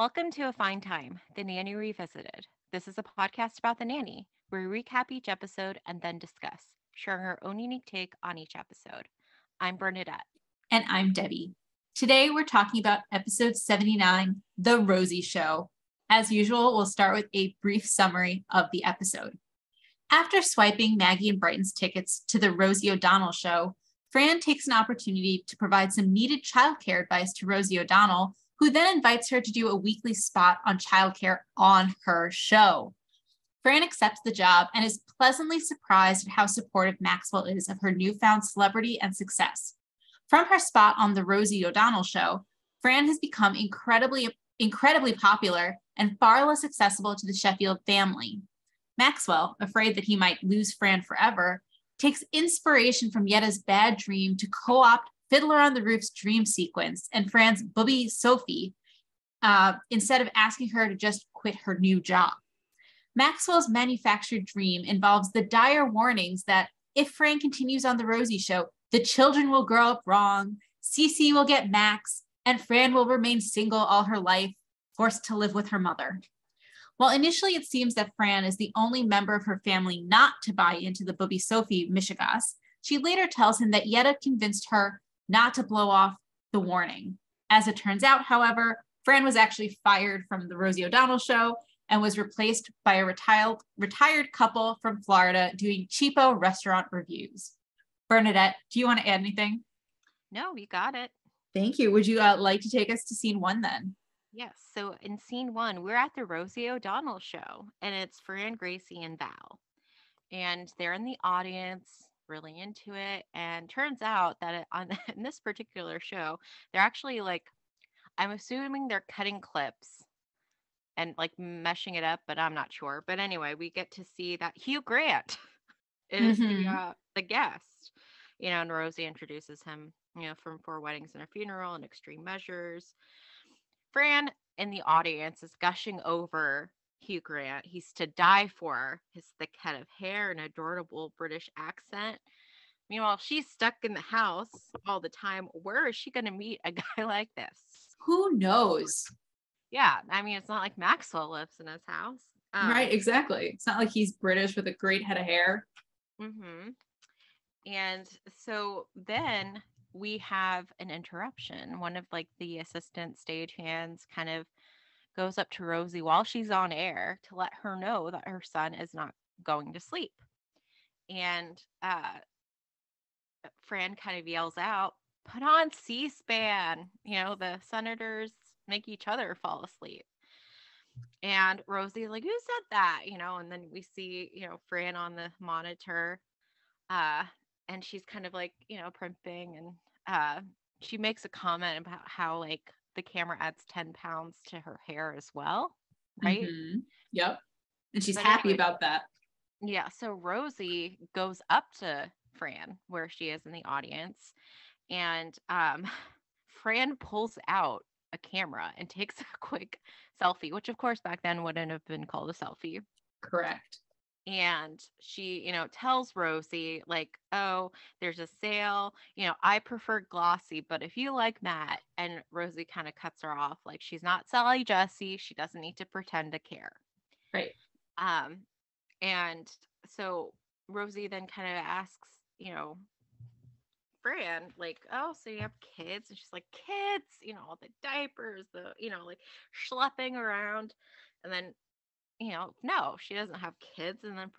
Welcome to A Fine Time, The Nanny Revisited. This is a podcast about The Nanny, where we recap each episode and then discuss, sharing our own unique take on each episode. I'm Bernadette. And I'm Debbie. Today we're talking about episode 79, The Rosie Show. As usual, we'll start with a brief summary of the episode. After swiping Maggie and Brighton's tickets to the Rosie O'Donnell show, Fran takes an opportunity to provide some needed childcare advice to Rosie O'Donnell, who then invites her to do a weekly spot on childcare on her show. Fran accepts the job and is pleasantly surprised at how supportive Maxwell is of her newfound celebrity and success. From her spot on the Rosie O'Donnell show, Fran has become incredibly popular and far less accessible to the Sheffield family. Maxwell, afraid that he might lose Fran forever, takes inspiration from Yetta's bad dream to co-opt Fiddler on the Roof's dream sequence and Fran's booby Sophie, instead of asking her to just quit her new job. Maxwell's manufactured dream involves the dire warnings that if Fran continues on the Rosie show, the children will grow up wrong, Cece will get Max, and Fran will remain single all her life, forced to live with her mother. While initially it seems that Fran is the only member of her family not to buy into the booby Sophie mishigas, she later tells him that Yetta convinced her not to blow off the warning. As it turns out, however, Fran was actually fired from the Rosie O'Donnell show and was replaced by a retired couple from Florida doing cheapo restaurant reviews. Bernadette, do you want to add anything? No, you got it. Thank you. Would you like to take us to scene 1 then? Yes, so in scene 1, we're at the Rosie O'Donnell show, and it's Fran, Gracie, and Val. And they're in the audience, really into it, and turns out that in this particular show, they're actually I'm assuming they're cutting clips and meshing it up, but I'm not sure. But anyway, we get to see that Hugh Grant is the guest, and Rosie introduces him, from Four Weddings and a Funeral and Extreme Measures. Fran in the audience is gushing over Hugh Grant. He's to die for, his thick head of hair and adorable British accent. Meanwhile, she's stuck in the house all the time. Where is she going to meet a guy like this? Who knows? Yeah, I mean, it's not like Maxwell lives in his house. Right, exactly. It's not like he's British with a great head of hair. Mm-hmm. And so then we have an interruption. One of the assistant stagehands kind of goes up to Rosie while she's on air to let her know that her son is not going to sleep. And Fran kind of yells out, "Put on C-SPAN." The senators make each other fall asleep. And Rosie who said that? And then we see, Fran on the monitor. And she's kind of primping, and she makes a comment about how the camera adds 10 pounds to her hair as well, right? Mm-hmm. Yep. And she's happy about that. Yeah, so Rosie goes up to Fran where she is in the audience, and Fran pulls out a camera and takes a quick selfie, which of course back then wouldn't have been called a selfie. Correct. And she, tells Rosie, oh, there's a sale. I prefer glossy, but if you like matte. And Rosie kind of cuts her off. She's not Sally Jesse. She doesn't need to pretend to care. Right. And so Rosie then kind of asks, Fran, oh, so you have kids? And she's like, kids, all the diapers, the, schlepping around. And then no, she doesn't have kids. And then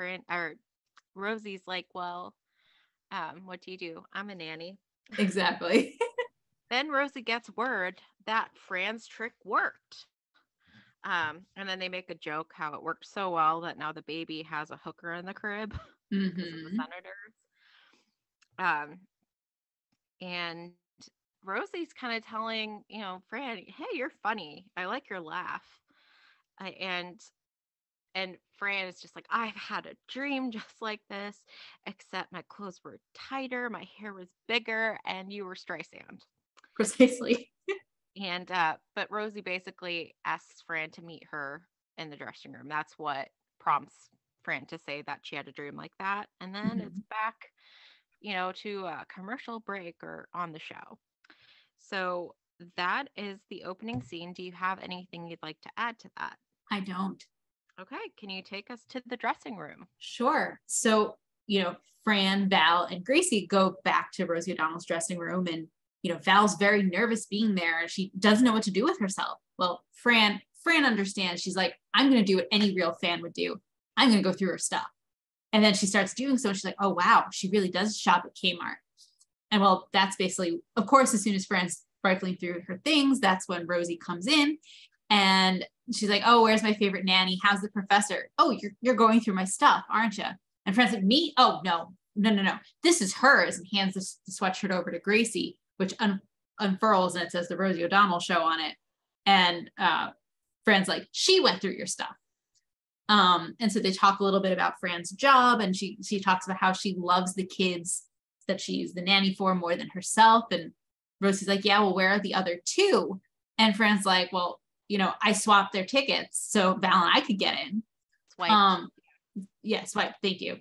Rosie's like, well, what do? I'm a nanny. Exactly. Then Rosie gets word that Fran's trick worked. And then they make a joke how it worked so well that now the baby has a hooker in the crib because of the senators. And Rosie's kind of telling, Fran, hey, you're funny. I like your laugh. And Fran is just like, I've had a dream just like this, except my clothes were tighter, my hair was bigger, and you were Streisand. Precisely. And but Rosie basically asks Fran to meet her in the dressing room. That's what prompts Fran to say that she had a dream like that. And then it's back, to a commercial break or on the show. So that is the opening scene. Do you have anything you'd like to add to that? I don't. Okay, can you take us to the dressing room? Sure. So, Fran, Val, and Gracie go back to Rosie O'Donnell's dressing room, and Val's very nervous being there. She doesn't know what to do with herself. Well, Fran understands. She's like, I'm going to do what any real fan would do. I'm going to go through her stuff. And then she starts doing so. And she's like, oh, wow, she really does shop at Kmart. And well, that's basically, of course, as soon as Fran's rifling through her things, that's when Rosie comes in and she's like, oh, where's my favorite nanny? How's the professor? Oh, you're going through my stuff, aren't you? And Fran's like, me? Oh, no. This is hers, and hands the sweatshirt over to Gracie, which unfurls and it says the Rosie O'Donnell Show on it. And Fran's like, she went through your stuff. And so they talk a little bit about Fran's job, and she talks about how she loves the kids that she's the nanny for more than herself. And Rosie's like, yeah, well, where are the other two? And Fran's like, well, I swapped their tickets so Val and I could get in. Swipe. Yeah, swipe. Thank you.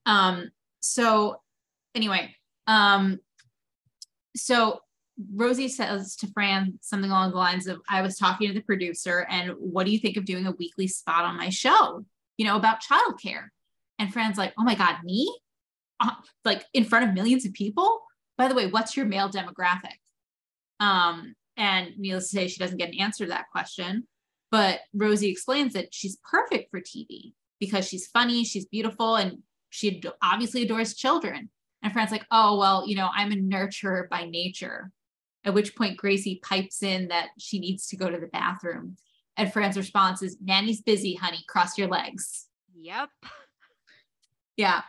Mm-hmm. So anyway, so Rosie says to Fran something along the lines of, I was talking to the producer, and what do you think of doing a weekly spot on my show, about childcare? And Fran's like, oh my God, me? Like in front of millions of people? By the way, what's your male demographic? And needless to say, she doesn't get an answer to that question. But Rosie explains that she's perfect for TV because she's funny, she's beautiful, and she obviously adores children. And Fran's like, oh, well, I'm a nurturer by nature. At which point Gracie pipes in that she needs to go to the bathroom. And Fran's response is, Nanny's busy, honey. Cross your legs. Yep. Yeah.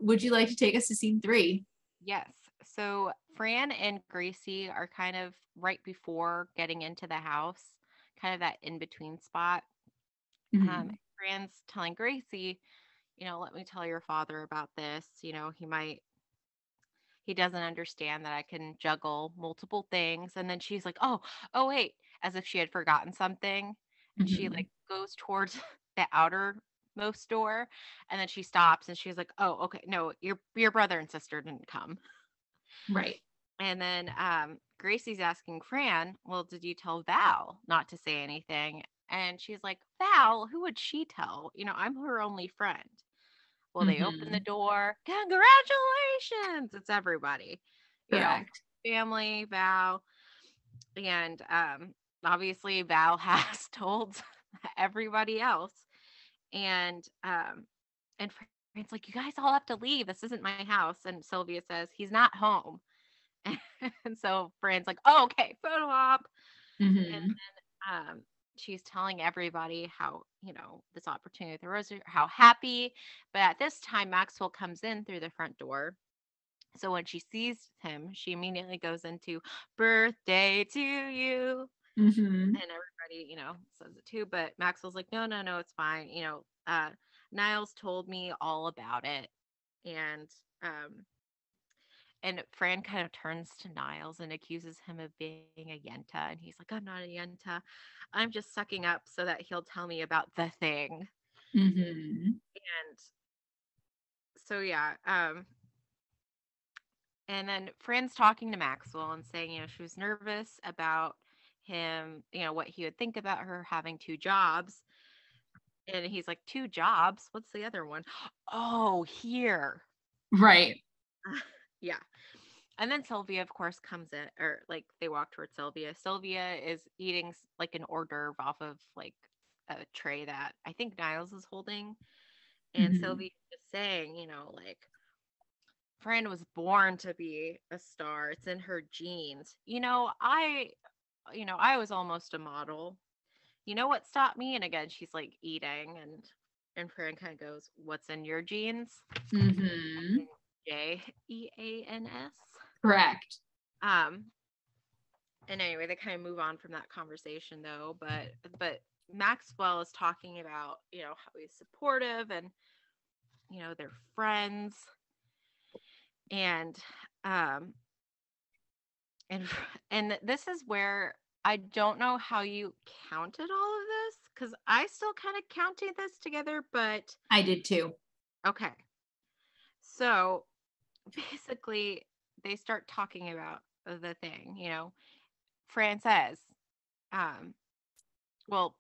Would you like to take us to scene 3? Yes. So Fran and Gracie are kind of right before getting into the house, kind of that in-between spot. Mm-hmm. Fran's telling Gracie, let me tell your father about this. He doesn't understand that I can juggle multiple things. And then she's like, oh, wait, as if she had forgotten something. And she like goes towards the outermost door. And then she stops and she's like, oh, okay, no, your brother and sister didn't come. Right. And then Gracie's asking Fran, well, did you tell Val not to say anything? And she's like, Val, who would she tell? I'm her only friend. Well, they open the door. Congratulations. It's everybody. Correct. Family, Val. And obviously Val has told everybody else. And Fran's like, you guys all have to leave. This isn't my house. And Sylvia says, he's not home. And so Fran's like, oh, okay, photo op. And then she's telling everybody how, this opportunity with the Rosie, how happy. But at this time, Maxwell comes in through the front door. So when she sees him, she immediately goes into birthday to you. And everybody, says it too. But Maxwell's like, no, it's fine. Niles told me all about it. And Fran kind of turns to Niles and accuses him of being a Yenta. And he's like, I'm not a Yenta. I'm just sucking up so that he'll tell me about the thing. And so, yeah. And then Fran's talking to Maxwell and saying, she was nervous about him, what he would think about her having 2 jobs. And he's like, 2 jobs? What's the other one? Oh, here. Right. Yeah. And then Sylvia, of course, comes in, or like they walk towards Sylvia. Sylvia is eating like an hors d'oeuvre off of like a tray that I think Niles is holding. And Sylvia is saying, like, Fran was born to be a star. It's in her genes. I was almost a model. You know what stopped me? And again, she's like eating, and Fran kind of goes, what's in your genes? Jeans. Correct. And anyway, they kind of move on from that conversation though, but Maxwell is talking about, how he's supportive and, they're friends. And this is where I don't know how you counted all of this, because I still kind of counted this together, but I did too. Okay. So basically they start talking about the thing, Fran says, um, well,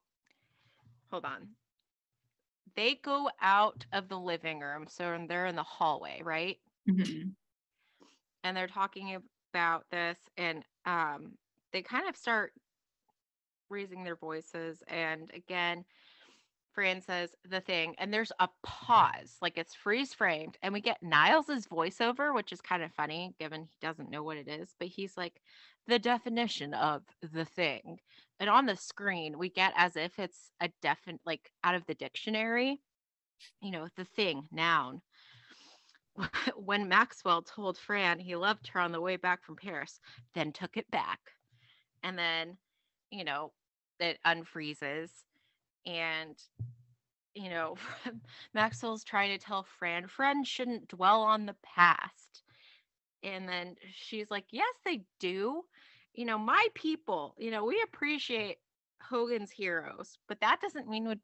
hold on. They go out of the living room, so they're in the hallway, right? Mm-hmm. And they're talking about this, and they kind of start raising their voices. And again, Fran says the thing, and there's a pause, like it's freeze framed, and we get Niles's voiceover, which is kind of funny given he doesn't know what it is, but he's like, the definition of the thing. And on the screen, we get as if it's a definite, like out of the dictionary, the thing, noun. When Maxwell told Fran he loved her on the way back from Paris, then took it back. And then, you know, it unfreezes. And, you know, Maxwell's trying to tell Fran shouldn't dwell on the past. And then she's like, yes, they do. My people, we appreciate Hogan's heroes, but that doesn't mean we'd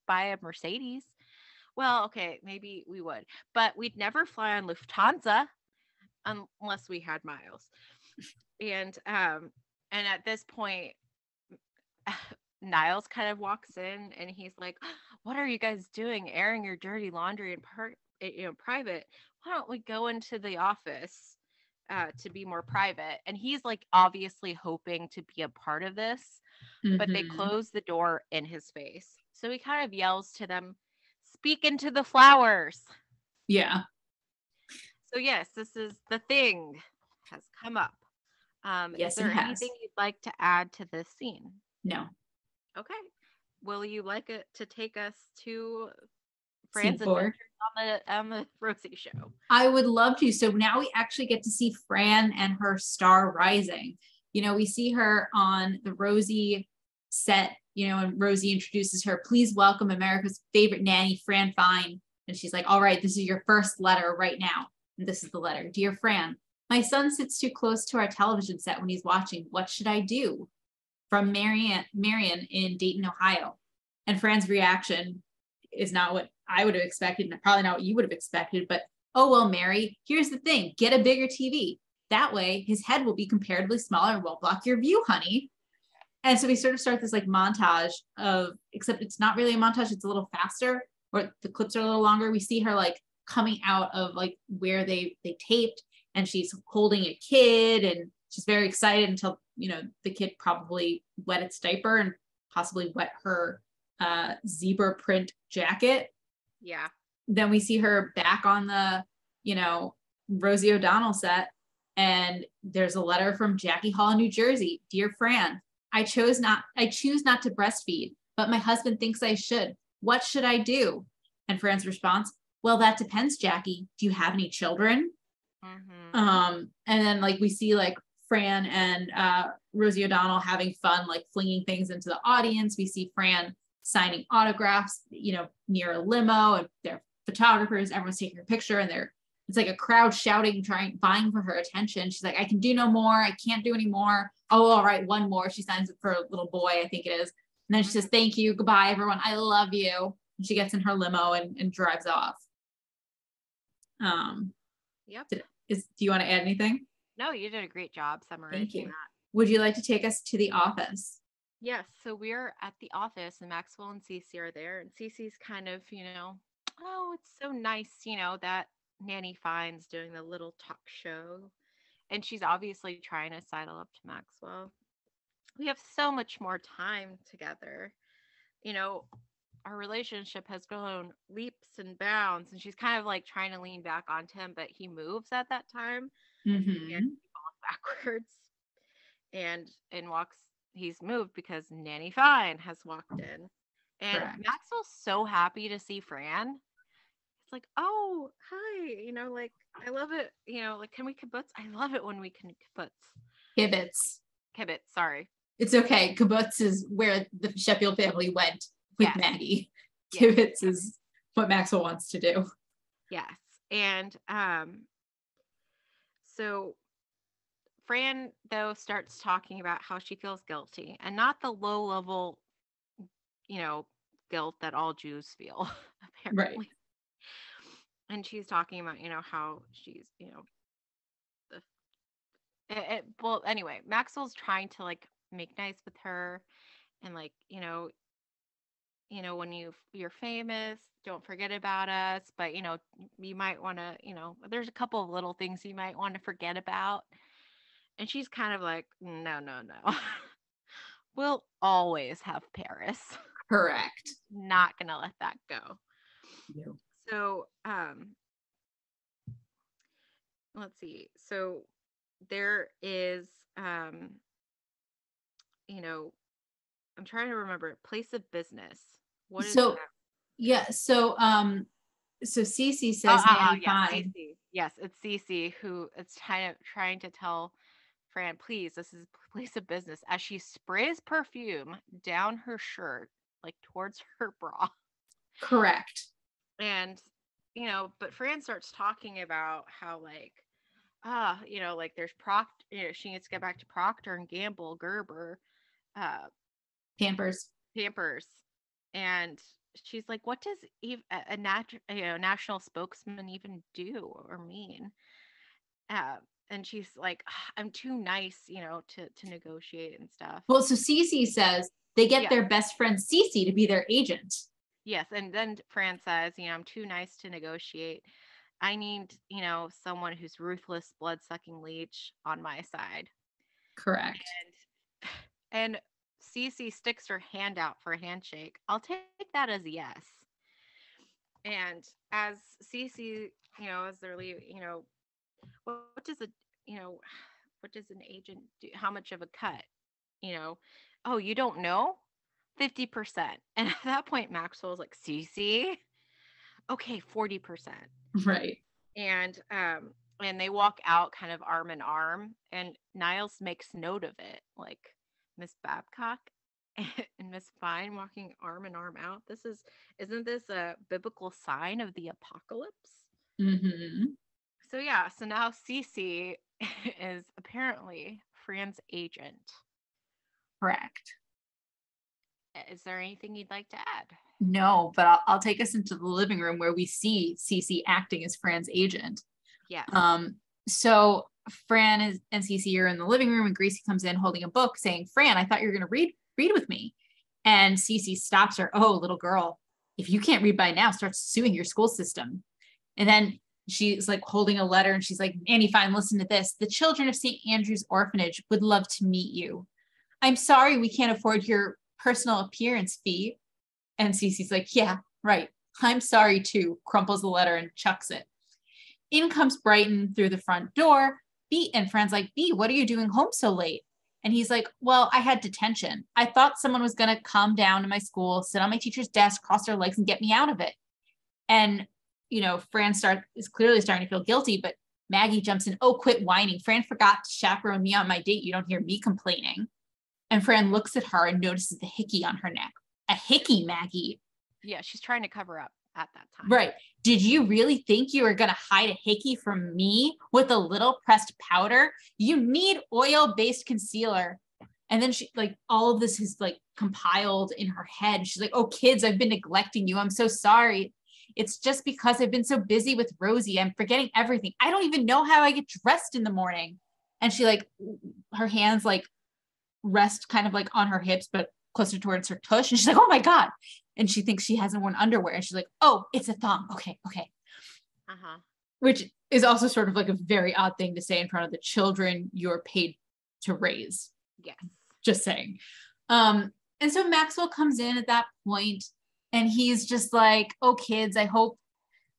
buy a Mercedes. Well, okay, maybe we would, but we'd never fly on Lufthansa unless we had miles. And at this point, Niles kind of walks in and he's like, "What are you guys doing, airing your dirty laundry in private? Why don't we go into the office to be more private?" And he's like obviously hoping to be a part of this, but they close the door in his face. So he kind of yells to them, "Speak into the flowers." Yeah. So yes, this is the thing has come up. Yes, is there it has. anything you'd like to add to this scene? No. Okay. Will you like it to take us to Scene Fran's 4. adventures on the Rosie Show? I would love to. So now we actually get to see Fran and her star rising. We see her on the Rosie set, and Rosie introduces her, "Please welcome America's favorite nanny, Fran Fine." And she's like, "All right, this is your first letter right now." And this is the letter. "Dear Fran, my son sits too close to our television set when he's watching. What should I do? From Marion in Dayton, Ohio." And Fran's reaction is not what I would have expected, and probably not what you would have expected, but, "Oh, well, Mary, here's the thing. Get a bigger TV. That way his head will be comparatively smaller and won't block your view, honey." And so we sort of start this like montage except it's not really a montage. It's a little faster, or the clips are a little longer. We see her like coming out of like where they taped, and she's holding a kid, and she's very excited until, the kid probably wet its diaper and possibly wet her zebra print jacket. Yeah. Then we see her back on the, Rosie O'Donnell set, and there's a letter from Jackie Hall in New Jersey. "Dear Fran, I choose not to breastfeed, but my husband thinks I should. What should I do?" And Fran's response, "Well, that depends, Jackie. Do you have any children?" And then like we see like Fran and Rosie O'Donnell having fun, like flinging things into the audience. We see Fran signing autographs, near a limo, and they're photographers. Everyone's taking a picture, and it's like a crowd shouting, vying for her attention. She's like, "I can do no more. I can't do any more. Oh, all right, one more." She signs it for a little boy, I think it is. And then she says, "Thank you. Goodbye, everyone. I love you." And she gets in her limo and drives off. Yep. Do you want to add anything? No, you did a great job summarizing Thank you. that. Would you like to take us to the office? Yes. So we're at the office, and Maxwell and Cece are there, and Cece's kind of, "Oh, it's so nice, that Nanny Fine's doing the little talk show." And she's obviously trying to sidle up to Maxwell. "We have so much more time together. Our relationship has grown leaps and bounds." And she's kind of like trying to lean back onto him, but he moves at that time and he falls backwards and walks. He's moved because Nanny Fine has walked in. And Correct. Maxwell's so happy to see Fran. It's like, "Oh, hi, like, I love it, like, can we kibbutz? I love it when we can kibbutz." Kibbutz, sorry. It's okay. Kibbutz is where the Sheffield family went with Yes. Maggie. Yes. Kibbutz is what Maxwell wants to do. Yes. And so Fran, though, starts talking about how she feels guilty, and not the low level, guilt that all Jews feel, apparently. Right. And she's talking about, how she's, the Well, anyway, Maxwell's trying to like make nice with her, and like, when you're famous, don't forget about us, but you might want to, there's a couple of little things you might want to forget about. And she's kind of like, no, no, no. We'll always have Paris. Correct. Not gonna let that go. No. So, let's see. So there is, I'm trying to remember, place of business. What is So that? yeah, so Cece says Nanny Yes, fine. Cece. Yes, it's Cece who is trying to tell Fran, please, this is place of business, as she sprays perfume down her shirt, like towards her bra. Correct. And, but Fran starts talking about how, like, like there's she needs to get back to Procter and Gamble, Gerber, uh, Pampers. Pampers. And she's like, what does national spokesman even do or mean? Uh, and she's like, I'm too nice, to negotiate and stuff. Well, so Cece says they get Yeah. their best friend Cece to be their agent. Yes. And then Fran says, I'm too nice to negotiate. I need, someone who's ruthless, blood-sucking leech on my side. Correct. And Cece sticks her hand out for a handshake. I'll take that as a yes. And as Cece, as they're leaving, what does a, what does an agent do? How much of a cut? Oh, you don't know? 50%. And at that point, Maxwell's like, Cece? Okay, 40%. Right. And they walk out kind of arm in arm, and Niles makes note of it, like Miss Babcock and Miss Fine walking arm in arm out. Isn't this a biblical sign of the apocalypse? Mm-hmm. So yeah, so now Cece is apparently Fran's agent. Correct. Is there anything you'd like to add? No, but I'll take us into the living room where we see Cece acting as Fran's agent. Yes. So Fran and Cece are in the living room, and Gracie comes in holding a book saying, Fran, I thought you were going to read with me. And Cece stops her. Oh, little girl, if you can't read by now, start suing your school system. And then she's like holding a letter, and she's like, Annie, fine, listen to this. The children of St. Andrew's Orphanage would love to meet you. I'm sorry we can't afford your personal appearance fee. And Cece's like, yeah, right. I'm sorry too. Crumples the letter and chucks it. In comes Brighton through the front door. B, and Fran's like, B, what are you doing home so late? And he's like, well, I had detention. I thought someone was going to come down to my school, sit on my teacher's desk, cross their legs, and get me out of it. And, Fran is clearly starting to feel guilty, but Maggie jumps in. Oh, quit whining. Fran forgot to chaperone me on my date. You don't hear me complaining. And Fran looks at her and notices the hickey on her neck. A hickey, Maggie. Yeah, she's trying to cover up at that time. Right. Did you really think you were going to hide a hickey from me with a little pressed powder? You need oil-based concealer. And then she, like, all of this is like compiled in her head. She's like, oh, kids, I've been neglecting you. I'm so sorry. It's just because I've been so busy with Rosie. I'm forgetting everything. I don't even know how I get dressed in the morning. And she, like, her hands like rest kind of like on her hips, but closer towards her tush. And she's like, oh my God. And she thinks she hasn't worn underwear. And she's like, oh, it's a thong. Okay. Uh-huh. Which is also sort of like a very odd thing to say in front of the children you're paid to raise. Yes. Just saying. And so Maxwell comes in at that point, and he's just like, oh, kids, I hope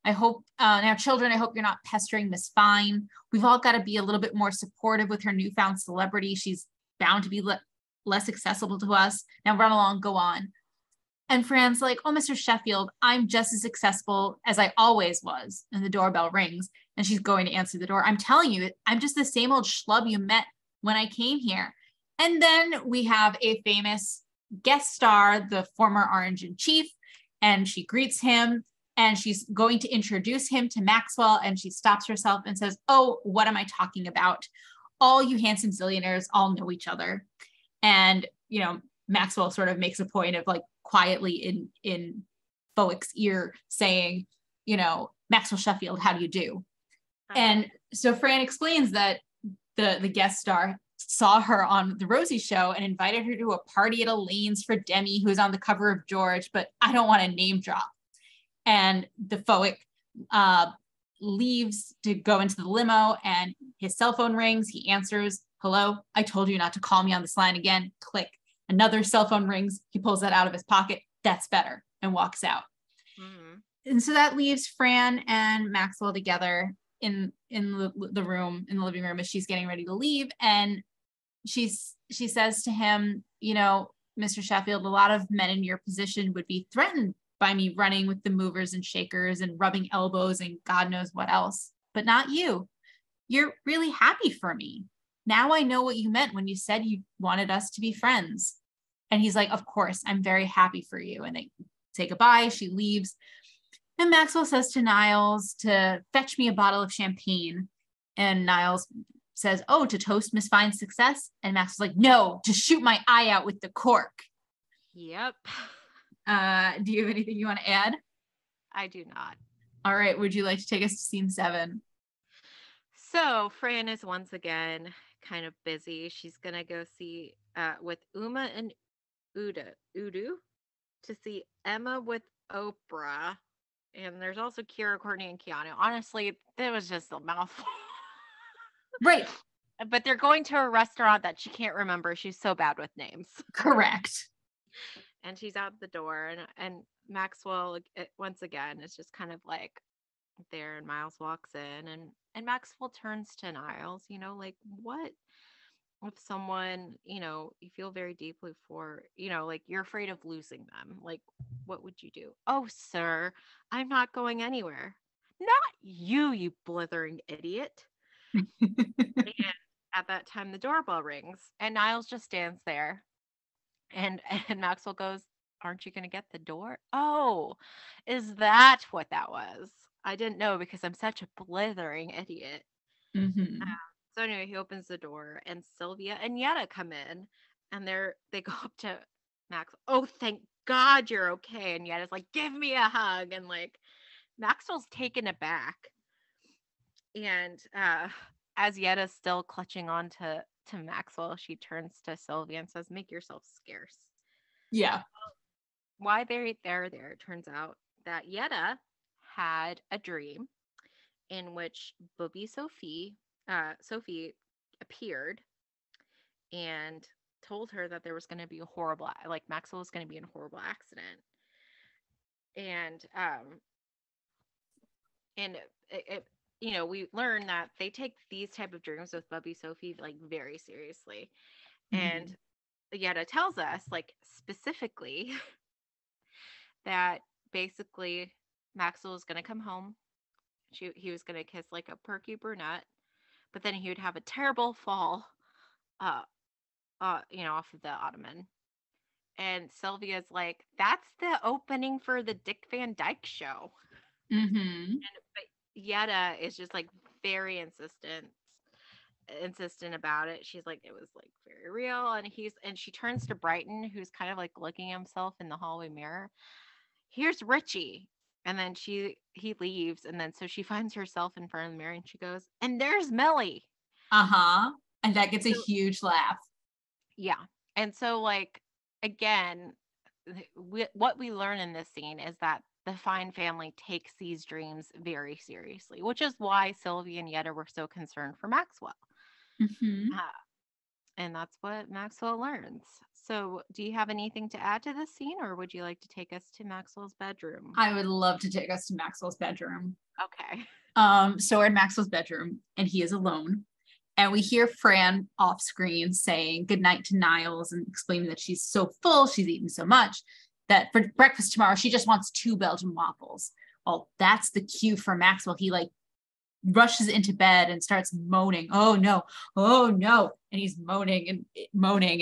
now children, I hope you're not pestering Miss Fine. We've all got to be a little bit more supportive with her newfound celebrity. She's bound to be less accessible to us. Now run along, go on. And Fran's like, oh, Mr. Sheffield, I'm just as accessible as I always was. And the doorbell rings, and she's going to answer the door. I'm telling you, I'm just the same old schlub you met when I came here. And then we have a famous guest star, the former Orange in Chief, and she greets him, and she's going to introduce him to Maxwell, and she stops herself and says, oh, what am I talking about? All you handsome zillionaires all know each other. And, Maxwell sort of makes a point of like quietly in Bowick's ear saying, Maxwell Sheffield, how do you do? Uh-huh. And so Fran explains that the guest star, saw her on the Rosie Show and invited her to a party at Elaine's for Demi, who's on the cover of George, but I don't want to name drop. And the Foic leaves to go into the limo, and his cell phone rings. He answers, "Hello, I told you not to call me on this line again." Click. Another cell phone rings. He pulls that out of his pocket. "That's better," and walks out. Mm-hmm. And so that leaves Fran and Maxwell together in the room, in the living room, as she's getting ready to leave. And she says to him, "You know, Mr. Sheffield, a lot of men in your position would be threatened by me running with the movers and shakers and rubbing elbows and God knows what else, but not you. You're really happy for me. Now I know what you meant when you said you wanted us to be friends." And he's like, "Of course, I'm very happy for you." And they say goodbye. She leaves. And Maxwell says to Niles to fetch me a bottle of champagne. And Niles says, "Oh, to toast Miss Fine's success?" And Maxwell's like, "No, to shoot my eye out with the cork." Yep. Do you have anything you want to add? I do not. All right. Would you like to take us to scene 7? So Fran is once again kind of busy. She's going to go see with Uma and Udu to see Emma with Oprah. And there's also Kira, Courtney, and Keanu. Honestly, it was just a mouthful. Right. But they're going to a restaurant that she can't remember. She's so bad with names. Correct. And she's out the door. And Maxwell, once again, is just kind of like there. And Miles walks in. And Maxwell turns to Niles, you know, like, what if someone, you know, you feel very deeply for, you know, like you're afraid of losing them. Like, what would you do? "Oh, sir, I'm not going anywhere." "Not you, you blithering idiot." And at that time, the doorbell rings and Niles just stands there. And Maxwell goes, "Aren't you going to get the door?" "Oh, is that what that was? I didn't know because I'm such a blithering idiot." Mm-hmm. So anyway, he opens the door and Sylvia and Yetta come in, and they go up to Max. "Oh, thank God you're okay." And Yetta's like, "Give me a hug." And like Maxwell's taken aback. And as Yetta's still clutching on to Maxwell, she turns to Sylvia and says, "Make yourself scarce." Yeah. Why they're there, it turns out that Yetta had a dream in which Bobby Sophie appeared and told her that there was going to be a horrible, like Maxwell was going to be in a horrible accident. And it you know, we learn that they take these type of dreams with Bubby Sophie like very seriously. Mm-hmm. And Yetta tells us like specifically that basically Maxwell was going to come home. He was going to kiss like a perky brunette, but then he would have a terrible fall, you know, off of the ottoman. And Sylvia's like, "That's the opening for the Dick Van Dyke Show." Mm-hmm. But Yetta is just like very insistent about it. She's like, it was like very real. And she turns to Brighton, who's kind of like looking at himself in the hallway mirror. "Here's Richie." And then he leaves. And then so she finds herself in front of the mirror and she goes, "And there's Melly." Uh-huh. And that gets a huge laugh. Yeah. And so like, again, what we learn in this scene is that the Fine family takes these dreams very seriously, which is why Sylvia and Yetta were so concerned for Maxwell. Mm-hmm. And that's what Maxwell learns. So do you have anything to add to this scene, or would you like to take us to Maxwell's bedroom? I would love to take us to Maxwell's bedroom. Okay. So we're in Maxwell's bedroom and he is alone. And we hear Fran off screen saying goodnight to Niles and explaining that she's so full, she's eaten so much, that for breakfast tomorrow, she just wants 2 Belgian waffles. Well, that's the cue for Maxwell. He like rushes into bed and starts moaning. "Oh no, oh no." And he's moaning.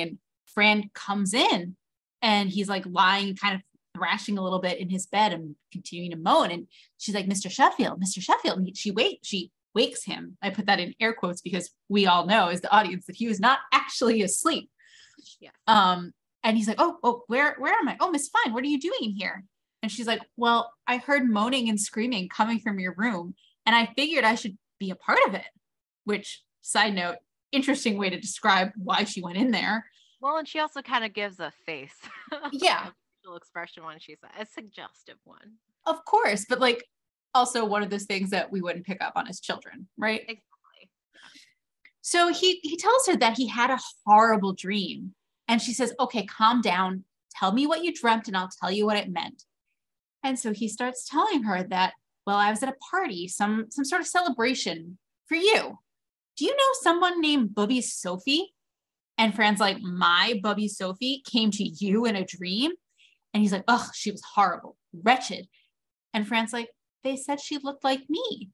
And Fran comes in and he's like lying, kind of thrashing a little bit in his bed and continuing to moan. And she's like, Mr. Sheffield. And she wakes him. I put that in air quotes because we all know as the audience that he was not actually asleep. Yeah. And he's like, oh, where am I? "Oh, Miss Fine, what are you doing in here?" And she's like, "Well, I heard moaning and screaming coming from your room, and I figured I should be a part of it." Which, side note, interesting way to describe why she went in there. Well, and she also kind of gives a face. Yeah. A facial expression when she's a suggestive one. Of course, but like also one of those things that we wouldn't pick up on as children, right? Exactly. Yeah. So he tells her that he had a horrible dream. And she says, okay, calm down. Tell me what you dreamt and I'll tell you what it meant. And so he starts telling her that, well, I was at a party, some sort of celebration for you. Do you know someone named Bubby Sophie? And Fran's like, my Bubby Sophie came to you in a dream? And he's like, oh, she was horrible, wretched. And Fran's like, they said she looked like me.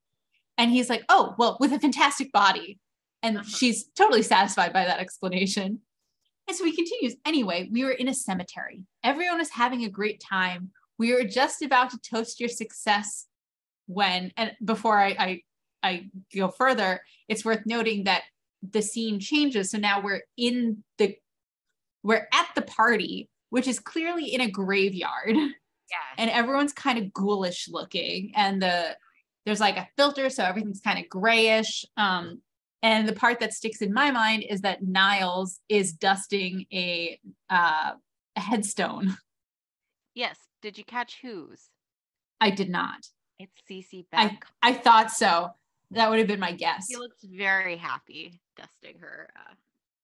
And he's like, oh, well, with a fantastic body. And she's totally satisfied by that explanation. And so he continues, anyway, we were in a cemetery. Everyone was having a great time. We were just about to toast your success when, and before I go further, it's worth noting that the scene changes. So now we're at the party, which is clearly in a graveyard. Yeah. And everyone's kind of ghoulish looking. And there's like a filter, so everything's kind of grayish. And the part that sticks in my mind is that Niles is dusting a headstone. Yes. Did you catch whose? I did not. It's Cece Beck. I thought so. That would have been my guess. He looks very happy dusting her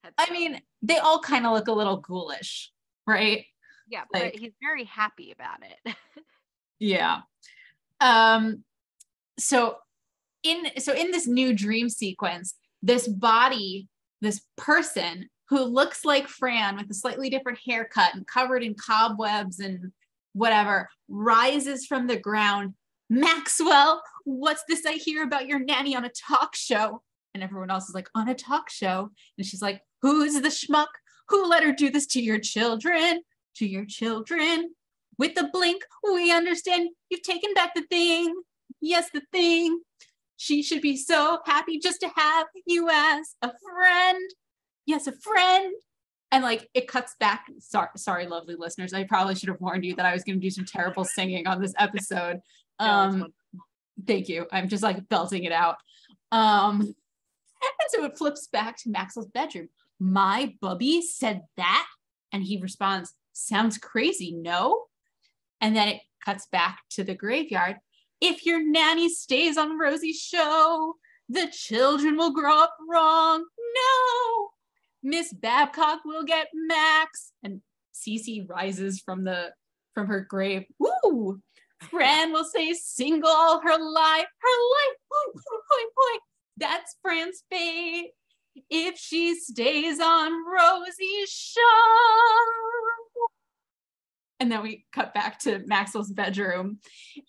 headstone. I mean, they all kind of look a little ghoulish, right? Yeah, like, but he's very happy about it. Yeah. So in this new dream sequence, this person who looks like Fran with a slightly different haircut and covered in cobwebs and whatever, rises from the ground. Maxwell, what's this I hear about your nanny on a talk show? And everyone else is like, on a talk show? And she's like, who's the schmuck? Who let her do this to your children? To your children? With the blink, we understand you've taken back the thing. Yes, the thing. She should be so happy just to have you as a friend. Yes, a friend. And like it cuts back. Sorry, lovely listeners. I probably should have warned you that I was going to do some terrible singing on this episode. Thank you. I'm just like belting it out. And so it flips back to Maxwell's bedroom. My Bubby said that? And he responds, sounds crazy, no? And then it cuts back to the graveyard. If your nanny stays on Rosie's show, the children will grow up wrong. No! Miss Babcock will get Max. And Cece rises from her grave. Woo! Fran will stay single all her life. That's Fran's fate if she stays on Rosie's show. And then we cut back to Maxwell's bedroom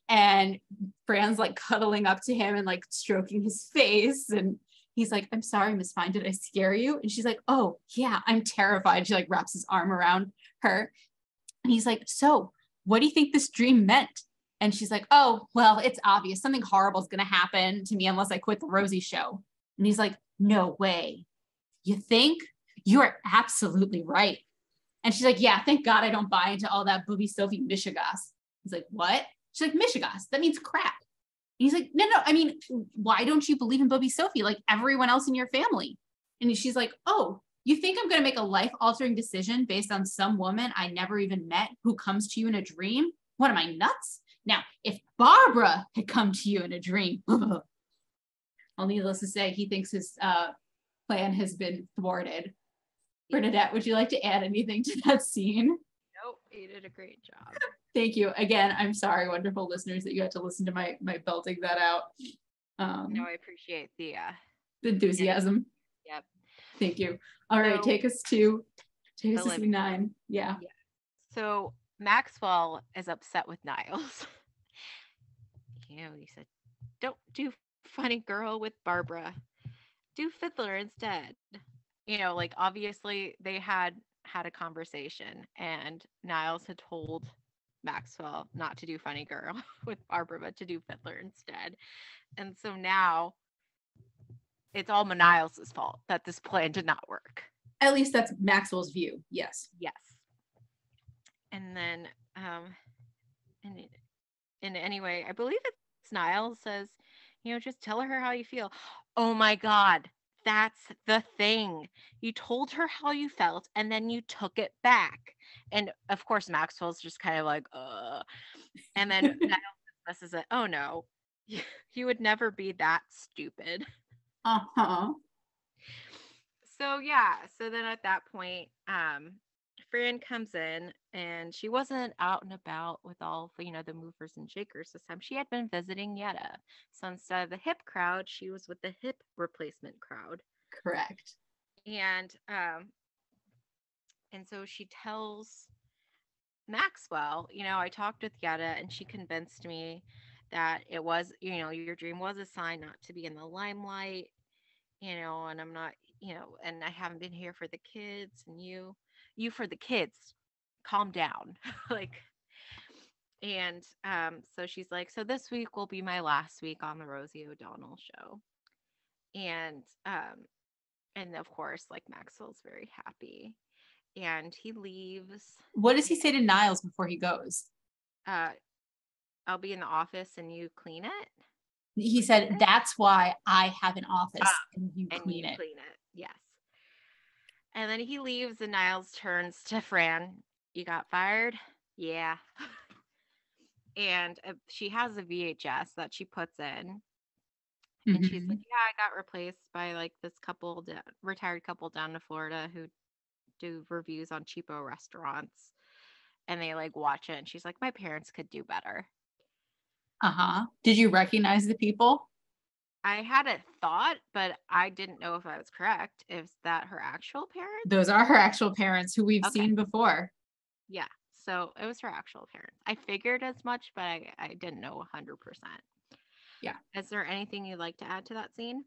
and Fran's like cuddling up to him and like stroking his face. And he's like, I'm sorry, Miss Fine, did I scare you? And she's like, oh yeah, I'm terrified. She like wraps his arm around her. And he's like, so what do you think this dream meant? And she's like, oh, well, it's obvious. Something horrible is going to happen to me unless I quit the Rosie show. And he's like, no way. You think? You are absolutely right. And she's like, yeah, thank God I don't buy into all that Booby Sophie Mishigas. He's like, what? She's like, Mishigas, that means crap. And he's like, no, I mean, why don't you believe in Booby Sophie like everyone else in your family? And she's like, oh, you think I'm going to make a life-altering decision based on some woman I never even met who comes to you in a dream? What am I, nuts? Now, if Barbara had come to you in a dream, well, needless to say, he thinks his plan has been thwarted. Bernadette, would you like to add anything to that scene? Nope, you did a great job. Thank you. Again, I'm sorry, wonderful listeners, that you had to listen to my belting that out. No, I appreciate the enthusiasm. Yep. Thank you. All right, take us to scene 9. Yeah. So Maxwell is upset with Niles. He said, don't do funny girl with Barbara. Do Fiddler instead. Like obviously they had a conversation and Niles had told Maxwell not to do funny girl with Barbara, but to do Fiddler instead. And so now it's all Niles' fault that this plan did not work. At least that's Maxwell's view. Yes. Yes. And then, and anyway, I believe it's Niles says, just tell her how you feel. Oh my God. That's the thing. You told her how you felt and then you took it back. And of course, Maxwell's just kind of like, And then Niles dismisses it. Oh no, you would never be that stupid. Uh-huh. So yeah, so then at that point, Fran comes in and she wasn't out and about with all, the movers and shakers this time. She had been visiting Yetta. So instead of the hip crowd, she was with the hip replacement crowd. Correct. And so she tells Maxwell, I talked with Yetta and she convinced me that it was, your dream was a sign not to be in the limelight, and I'm not, and I haven't been here for the kids, and you for the kids, calm down. Like, and so she's like, so this week will be my last week on the Rosie O'Donnell show. And of course, like, Maxwell's very happy. And he leaves. What does he say to Niles before he goes? I'll be in the office and you clean it. He said, that's why I have an office and you clean it. Yes. And then he leaves and Niles turns to Fran. You got fired? Yeah. And she has a VHS that she puts in. And she's like, yeah, I got replaced by like this retired couple down in Florida who do reviews on cheapo restaurants. And they like watch it. And she's like, my parents could do better. Uh-huh. Did you recognize the people? I had a thought, but I didn't know if I was correct. Is that her actual parents? Those are her actual parents who we've seen before. Yeah. So it was her actual parents. I figured as much, but I didn't know 100%. Yeah. Is there anything you'd like to add to that scene?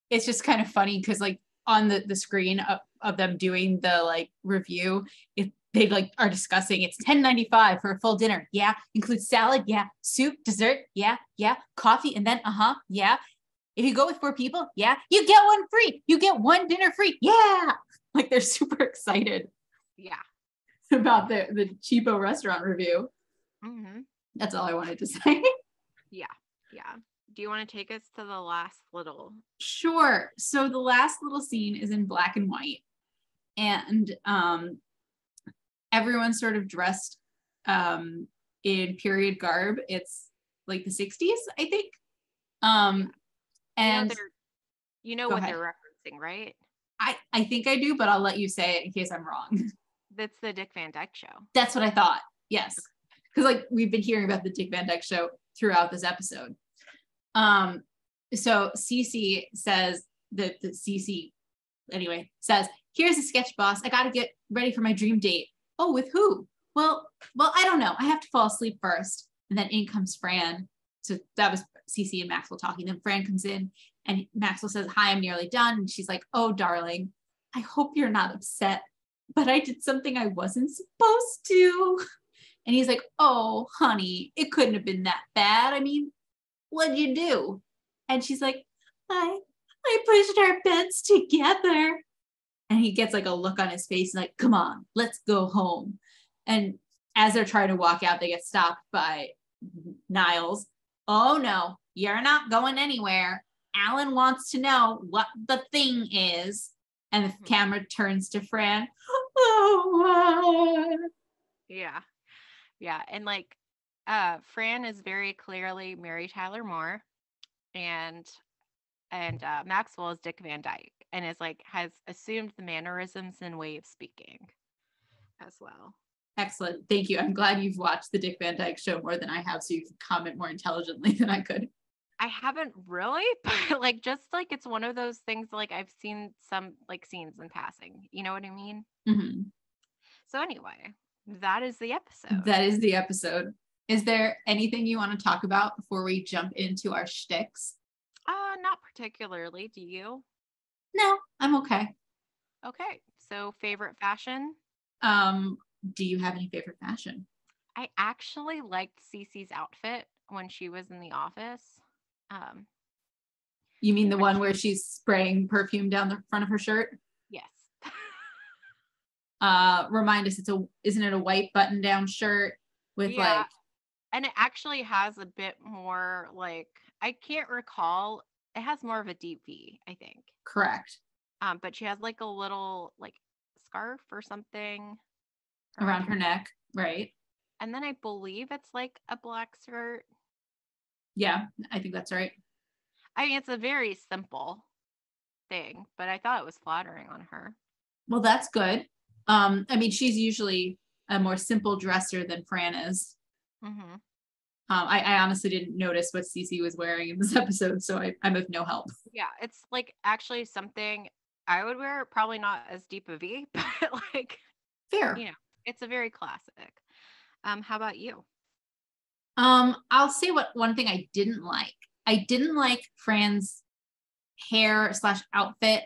It's just kind of funny because like on the screen of them doing the like review, they like are discussing it's $10.95 for a full dinner. Yeah. Includes salad. Yeah. Soup, dessert. Yeah. Yeah. Coffee. And then, yeah. If you go with 4 people, yeah, you get one free. You get one dinner free. Yeah. Like they're super excited. Yeah. About the cheapo restaurant review. Mm-hmm. That's all I wanted to say. Yeah. Yeah. Do you want to take us to the last little? Sure. So the last little scene is in black and white. And everyone's sort of dressed in period garb. It's like the 60s, I think. And you know what they're referencing, right? I think I do, but I'll let you say it in case I'm wrong. That's the Dick Van Dyke Show. That's what I thought. Yes. Because like we've been hearing about the Dick Van Dyke Show throughout this episode. So Cece says that Cece anyway says, here's a sketch, boss. I got to get ready for my dream date. Oh, with who? Well, I don't know. I have to fall asleep first. And then in comes Fran. So that was Cece and Maxwell talking. Then Fran comes in and Maxwell says, hi, I'm nearly done. And she's like, oh, darling, I hope you're not upset, but I did something I wasn't supposed to. And he's like, oh, honey, it couldn't have been that bad. I mean, what'd you do? And she's like, I pushed our beds together. And he gets like a look on his face like, come on, let's go home. And as they're trying to walk out, they get stopped by Niles. Oh no, you're not going anywhere. Alan wants to know what the thing is. And the camera turns to Fran. Oh, yeah. Yeah. And like, Fran is very clearly Mary Tyler Moore, and Maxwell is Dick Van Dyke, and is like has assumed the mannerisms and way of speaking as well. Excellent. Thank you. I'm glad you've watched the Dick Van Dyke Show more than I have, so you can comment more intelligently than I could. I haven't really, but like just like it's one of those things like I've seen some like scenes in passing. You know what I mean? Mm-hmm. So anyway, that is the episode. That is the episode. Is there anything you want to talk about before we jump into our shticks? Not particularly. Do you? No, I'm okay. Okay. So favorite fashion? Do you have any favorite fashion? I actually liked Cece's outfit when she was in the office. You mean the one where she's spraying perfume down the front of her shirt? Yes. Remind us, isn't it a white button-down shirt with and it actually has a bit more like, I can't recall it has more of a deep V, I think. Correct. But she has like a little like scarf or something Around her neck, right? And then I believe it's like a black skirt. Yeah, I think that's right. I mean, it's a very simple thing, but I thought it was flattering on her. Well, that's good. I mean, she's usually a more simple dresser than Fran is. Mm-hmm. I honestly didn't notice what Cece was wearing in this episode, so I'm of no help. Yeah, it's like actually something I would wear, probably not as deep a V, but like, Fair. you know, it's a very classic. How about you? I'll say what one thing I didn't like. I didn't like Fran's hair / outfit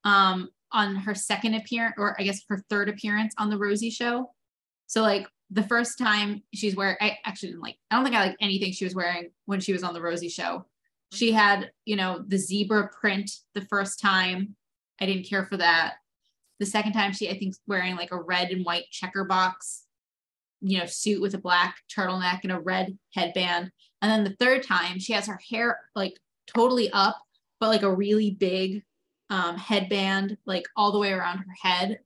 on her second appearance, or I guess her third appearance on the Rosie Show. So like the first time she's wearing, I actually didn't like, I don't think I like anything she was wearing when she was on the Rosie Show. She had, you know, the zebra print the first time. I didn't care for that. The second time she, I think, wearing like a red and white checker box, you know, suit with a black turtleneck and a red headband. And then the third time she has her hair like totally up, but like a really big headband, like all the way around her head,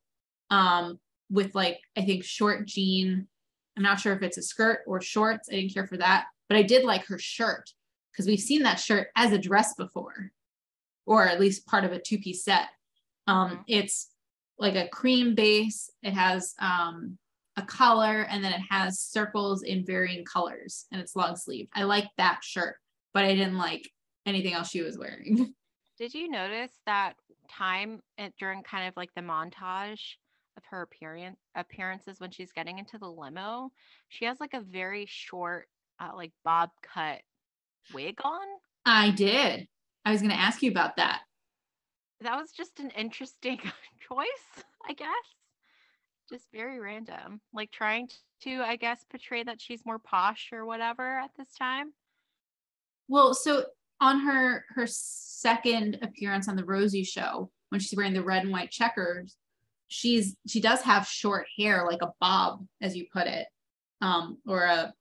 with like, I think short jean. I'm not sure if it's a skirt or shorts. I didn't care for that, but I did like her shirt because we've seen that shirt as a dress before, or at least part of a two-piece set. It's like a cream base. It has a collar, and then it has circles in varying colors, and it's long sleeve. I like that shirt, but I didn't like anything else she was wearing. Did you notice that time during kind of like the montage of her appearances when she's getting into the limo? She has like a very short, like bob cut wig on. I did. I was going to ask you about that. That was just an interesting choice, I guess. Just very random. Like trying to, I guess, portray that she's more posh or whatever at this time. Well, so on her second appearance on the Rosie Show, when she's wearing the red and white checkers, she does have short hair, like a bob, as you put it, or a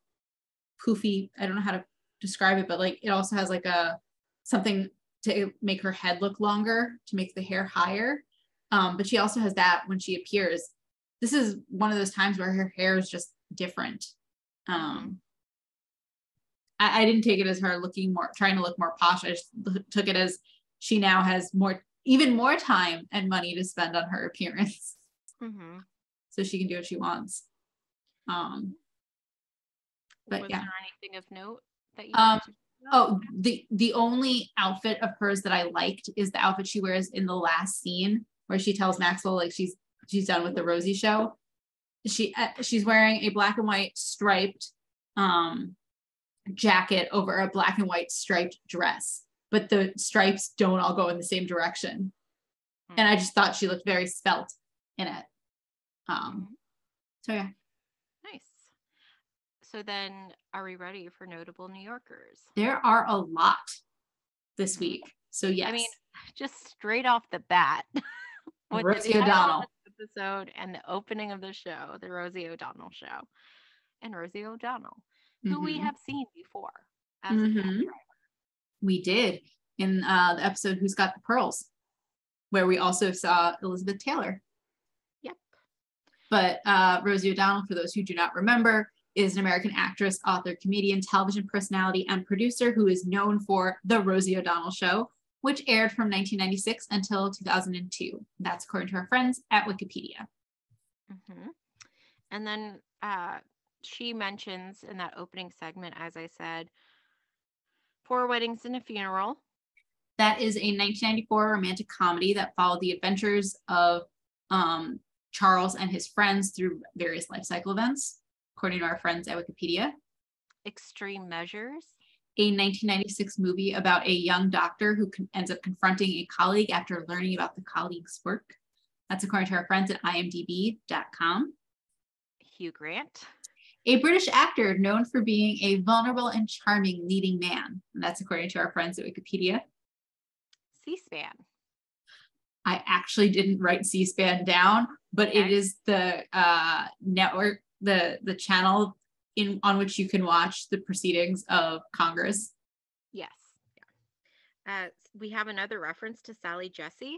poofy. I don't know how to describe it, but like it also has like a something to make her head look longer, to make the hair higher. But she also has that when she appears. This is one of those times where her hair is just different. I didn't take it as her trying to look more posh. I just took it as she now has even more time and money to spend on her appearance. So she can do what she wants. But was yeah. there anything of note that you wanted to Oh, the only outfit of hers that I liked is the outfit she wears in the last scene where she tells Maxwell like she's done with the Rosie Show. She's wearing a black and white striped jacket over a black and white striped dress, but the stripes don't all go in the same direction. And I just thought she looked very svelte in it. So yeah. Nice. So then are we ready for notable New Yorkers? There are a lot this week. So yes. I mean, just straight off the bat, with Rosie the O'Donnell episode and the opening of the show, the Rosie O'Donnell show, and Rosie O'Donnell, who we have seen before as a cab driver. We did in the episode Who's Got the Pearls, where we also saw Elizabeth Taylor. Yep. But Rosie O'Donnell, for those who do not remember, is an American actress, author, comedian, television personality, and producer who is known for The Rosie O'Donnell Show, which aired from 1996 until 2002. That's according to our friends at Wikipedia. And then she mentions in that opening segment, as I said, 4 Weddings and a Funeral. That is a 1994 romantic comedy that followed the adventures of Charles and his friends through various life cycle events, according to our friends at Wikipedia. Extreme Measures. A 1996 movie about a young doctor who ends up confronting a colleague after learning about the colleague's work. That's according to our friends at imdb.com. Hugh Grant. A British actor known for being a vulnerable and charming leading man. And that's according to our friends at Wikipedia. C-SPAN. I actually didn't write C-SPAN down, but it is the network, the channel on which you can watch the proceedings of Congress. Yes. We have another reference to Sally Jesse.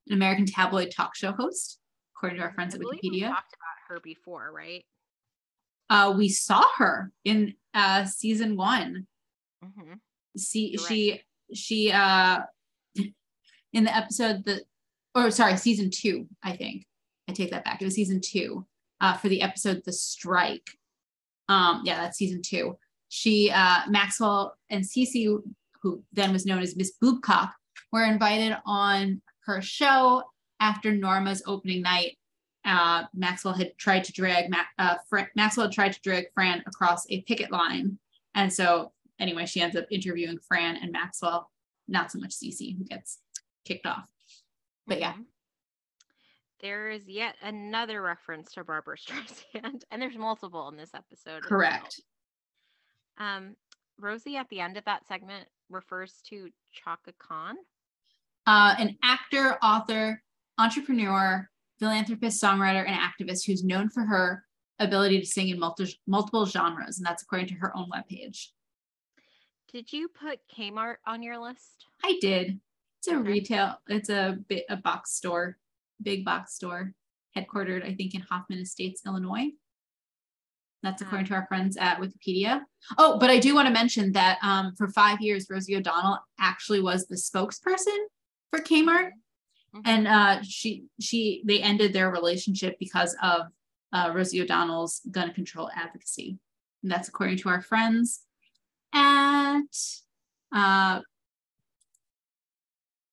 An American tabloid talk show host, according to our friends I at believe we Wikipedia. talked about her before, right? We saw her in season 1. Mm-hmm. She in the episode season 2, I think. I take that back. It was season 2 for the episode The Strike. That's season 2. She, Maxwell and Cece, who then was known as Miss Boobcock, were invited on her show after Norma's opening night. Maxwell had tried to drag Fran across a picket line. And so anyway, she ends up interviewing Fran and Maxwell, not so much Cece, who gets kicked off. But yeah. There is yet another reference to Barbara Streisand, and there's multiple in this episode. Correct. Rosie at the end of that segment refers to Chaka Khan. An actor, author, entrepreneur, philanthropist, songwriter, and activist who's known for her ability to sing in multiple genres, and that's according to her own webpage. Did you put Kmart on your list? I did. It's a retail. It's a box store, big box store, headquartered, I think, in Hoffman Estates, Illinois. That's according to our friends at Wikipedia. Oh, but I do want to mention that for 5 years, Rosie O'Donnell actually was the spokesperson for Kmart. Mm-hmm. And they ended their relationship because of Rosie O'Donnell's gun control advocacy. And that's according to our friends at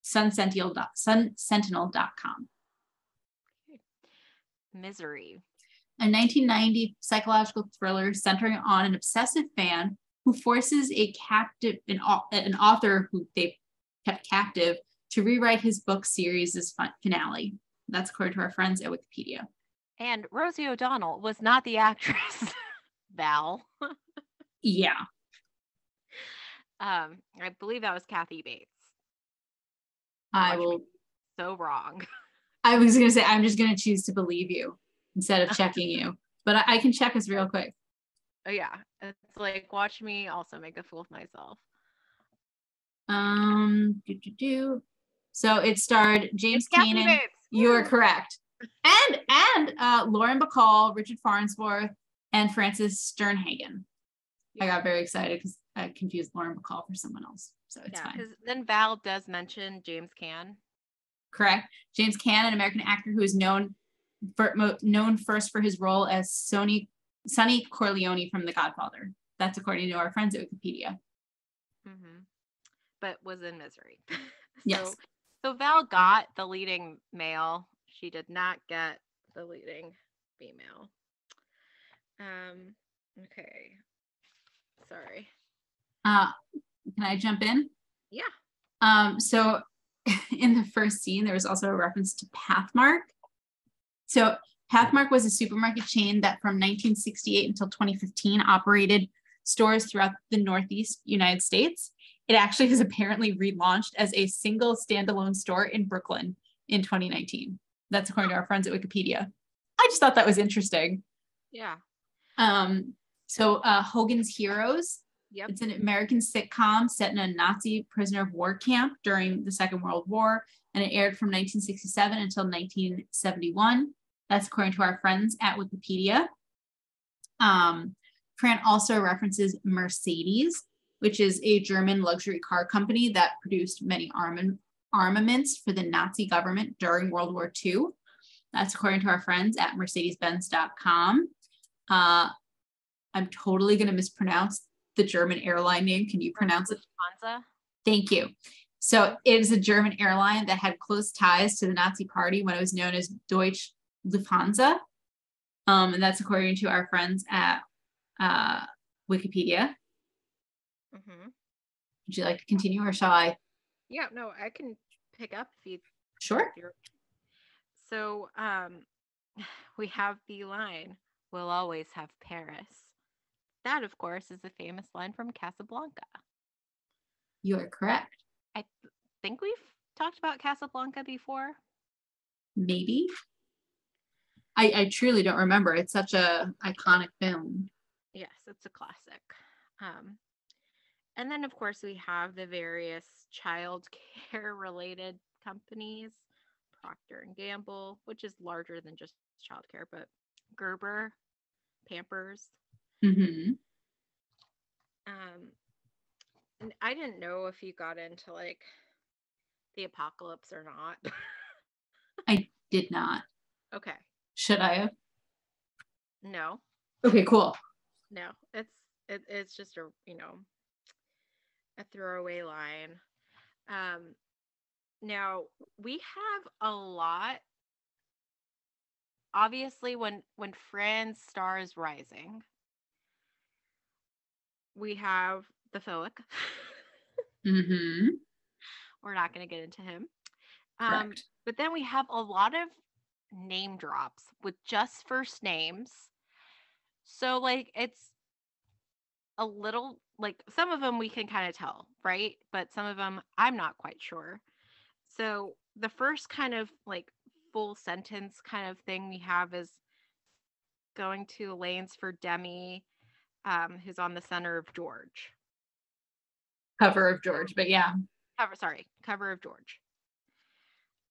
sunsentinel.com. Misery. A 1990 psychological thriller centering on an obsessive fan who forces an author who they kept captive to rewrite his book series' finale. That's according to our friends at Wikipedia. And Rosie O'Donnell was not the actress, Val. Yeah. I believe that was Kathy Bates. So wrong. I was going to say, I'm just going to choose to believe you instead of checking you. But I can check us real quick. Oh, yeah. It's like, watch me also make a fool of myself. So it starred James Keenan. You are correct. And Lauren Bacall, Richard Farnsworth, and Frances Sternhagen. Yeah. I got very excited because I confused Lauren Bacall for someone else. So it's fine. Because then Val does mention James Caan. Correct. James Caan, an American actor who is known first for his role as Sonny Corleone from The Godfather. That's according to our friends at Wikipedia. Mm-hmm. But was in Misery. Yes. So Val got the leading male. She did not get the leading female. Okay. Sorry. Can I jump in? Yeah. So in the first scene, there was also a reference to Pathmark. So Pathmark was a supermarket chain that from 1968 until 2015 operated stores throughout the Northeast United States. It actually has apparently relaunched as a single standalone store in Brooklyn in 2019. That's according to our friends at Wikipedia. I just thought that was interesting. Yeah. So Hogan's Heroes. Yep. It's an American sitcom set in a Nazi prisoner of war camp during the Second World War, and it aired from 1967 until 1971. That's according to our friends at Wikipedia. Fran also references Mercedes, which is a German luxury car company that produced many armaments for the Nazi government during World War II. That's according to our friends at mercedes-benz.com. I'm totally going to mispronounce the German airline name. Can you pronounce it? Lufthansa. Thank you. So it is a German airline that had close ties to the Nazi Party when it was known as Deutsche Lufthansa. And that's according to our friends at Wikipedia. Mm-hmm. Would you like to continue or shall I? Yeah, no, I can pick up if you. Sure. So we have the line, "We'll always have Paris." That, of course, is a famous line from Casablanca. You are correct. I think we've talked about Casablanca before. Maybe. I truly don't remember. It's such a iconic film. Yes, it's a classic. And then, of course, we have the various child care related companies, Procter and Gamble, which is larger than just childcare, but Gerber, Pampers. Mm-hmm. And I didn't know if you got into like the apocalypse or not. I did not. Okay. Should I have? No. Okay, cool. No. It's just a a throwaway line. Now we have a lot. Obviously, when Friends stars rising, we have the Foic. Mm-hmm. We're not going to get into him. Correct. But then we have a lot of name drops with just first names. So like it's a little like some of them we can kind of tell, right? But some of them I'm not quite sure. So the first kind of like full sentence kind of thing we have is going to Elaine's for Demi, who's on the center of George. Cover of George, but yeah. Cover of George.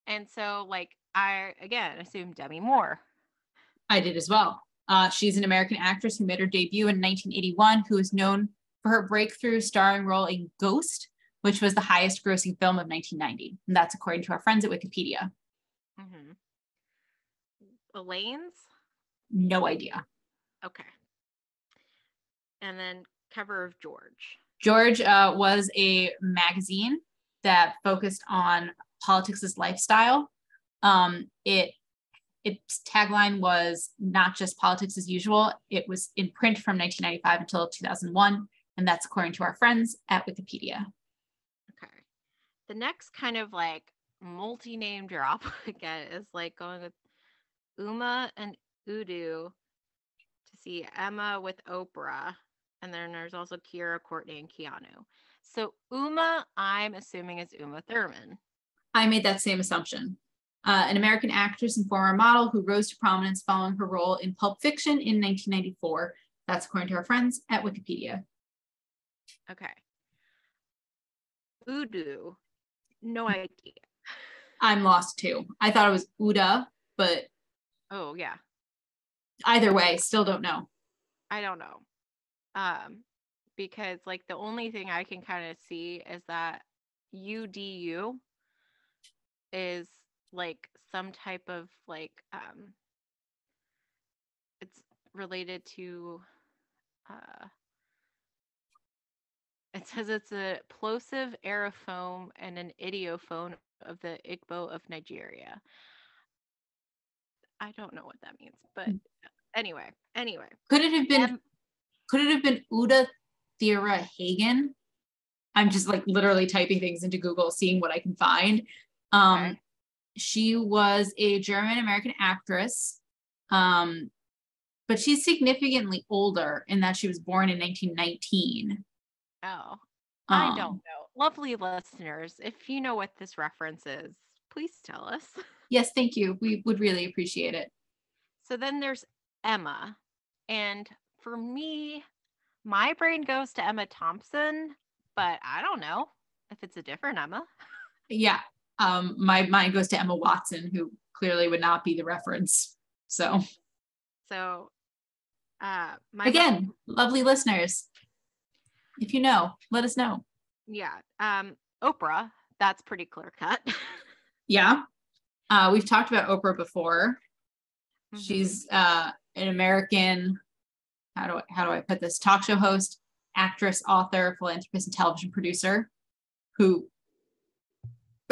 And so, like, I, again, assume Demi Moore. I did as well. She's an American actress who made her debut in 1981, who is known for her breakthrough starring role in Ghost, which was the highest grossing film of 1990. And that's according to our friends at Wikipedia. Mm-hmm. Elaine's? No idea. Okay. And then cover of George. George was a magazine that focused on politics' lifestyle. Its tagline was not just politics as usual. It was in print from 1995 until 2001, and that's according to our friends at Wikipedia. Okay. The next kind of like multi-name drop again is like going with Uma and Udo to see Emma with Oprah. And then there's also Kira, Courtney, and Keanu. So Uma, I'm assuming is Uma Thurman. I made that same assumption. An American actress and former model who rose to prominence following her role in Pulp Fiction in 1994. That's according to our friends at Wikipedia. Okay. Udo, no idea. I'm lost too. I thought it was Uda, but oh yeah. Either way, still don't know. I don't know. Because like the only thing I can kind of see is that UDU is like some type of like it's related to it says it's a plosive aerophone and an idiophone of the Igbo of Nigeria. I don't know what that means, but anyway. Could it have been Uda Thera Hagen? I'm just like literally typing things into Google, seeing what I can find. Okay. She was a German American actress, but she's significantly older in that she was born in 1919. Oh, I don't know. Lovely listeners, if you know what this reference is, please tell us. Yes, thank you. We would really appreciate it. So then there's Emma. And for me, my brain goes to Emma Thompson, but I don't know if it's a different Emma. Yeah. My mind goes to Emma Watson, who clearly would not be the reference. So again, lovely listeners, if you know, let us know. Yeah. Oprah, that's pretty clear cut. Yeah. We've talked about Oprah before. Mm-hmm. She's an American, how do I put this, talk show host, actress, author, philanthropist, and television producer who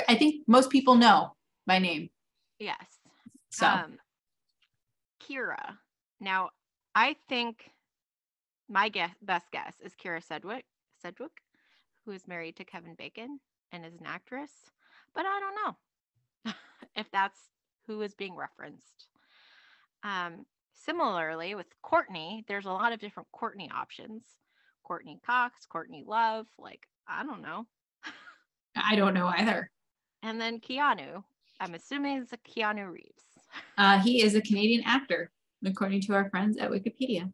I think most people know by name. Yes. So Kira. Now, I think my best guess is Kira Sedgwick, who is married to Kevin Bacon and is an actress, but I don't know if that's who is being referenced. Similarly, with Courtney, there's a lot of different Courtney options. Courtney Cox, Courtney Love, like, I don't know. I don't know either. And then Keanu. I'm assuming it's a Keanu Reeves. He is a Canadian actor, according to our friends at Wikipedia.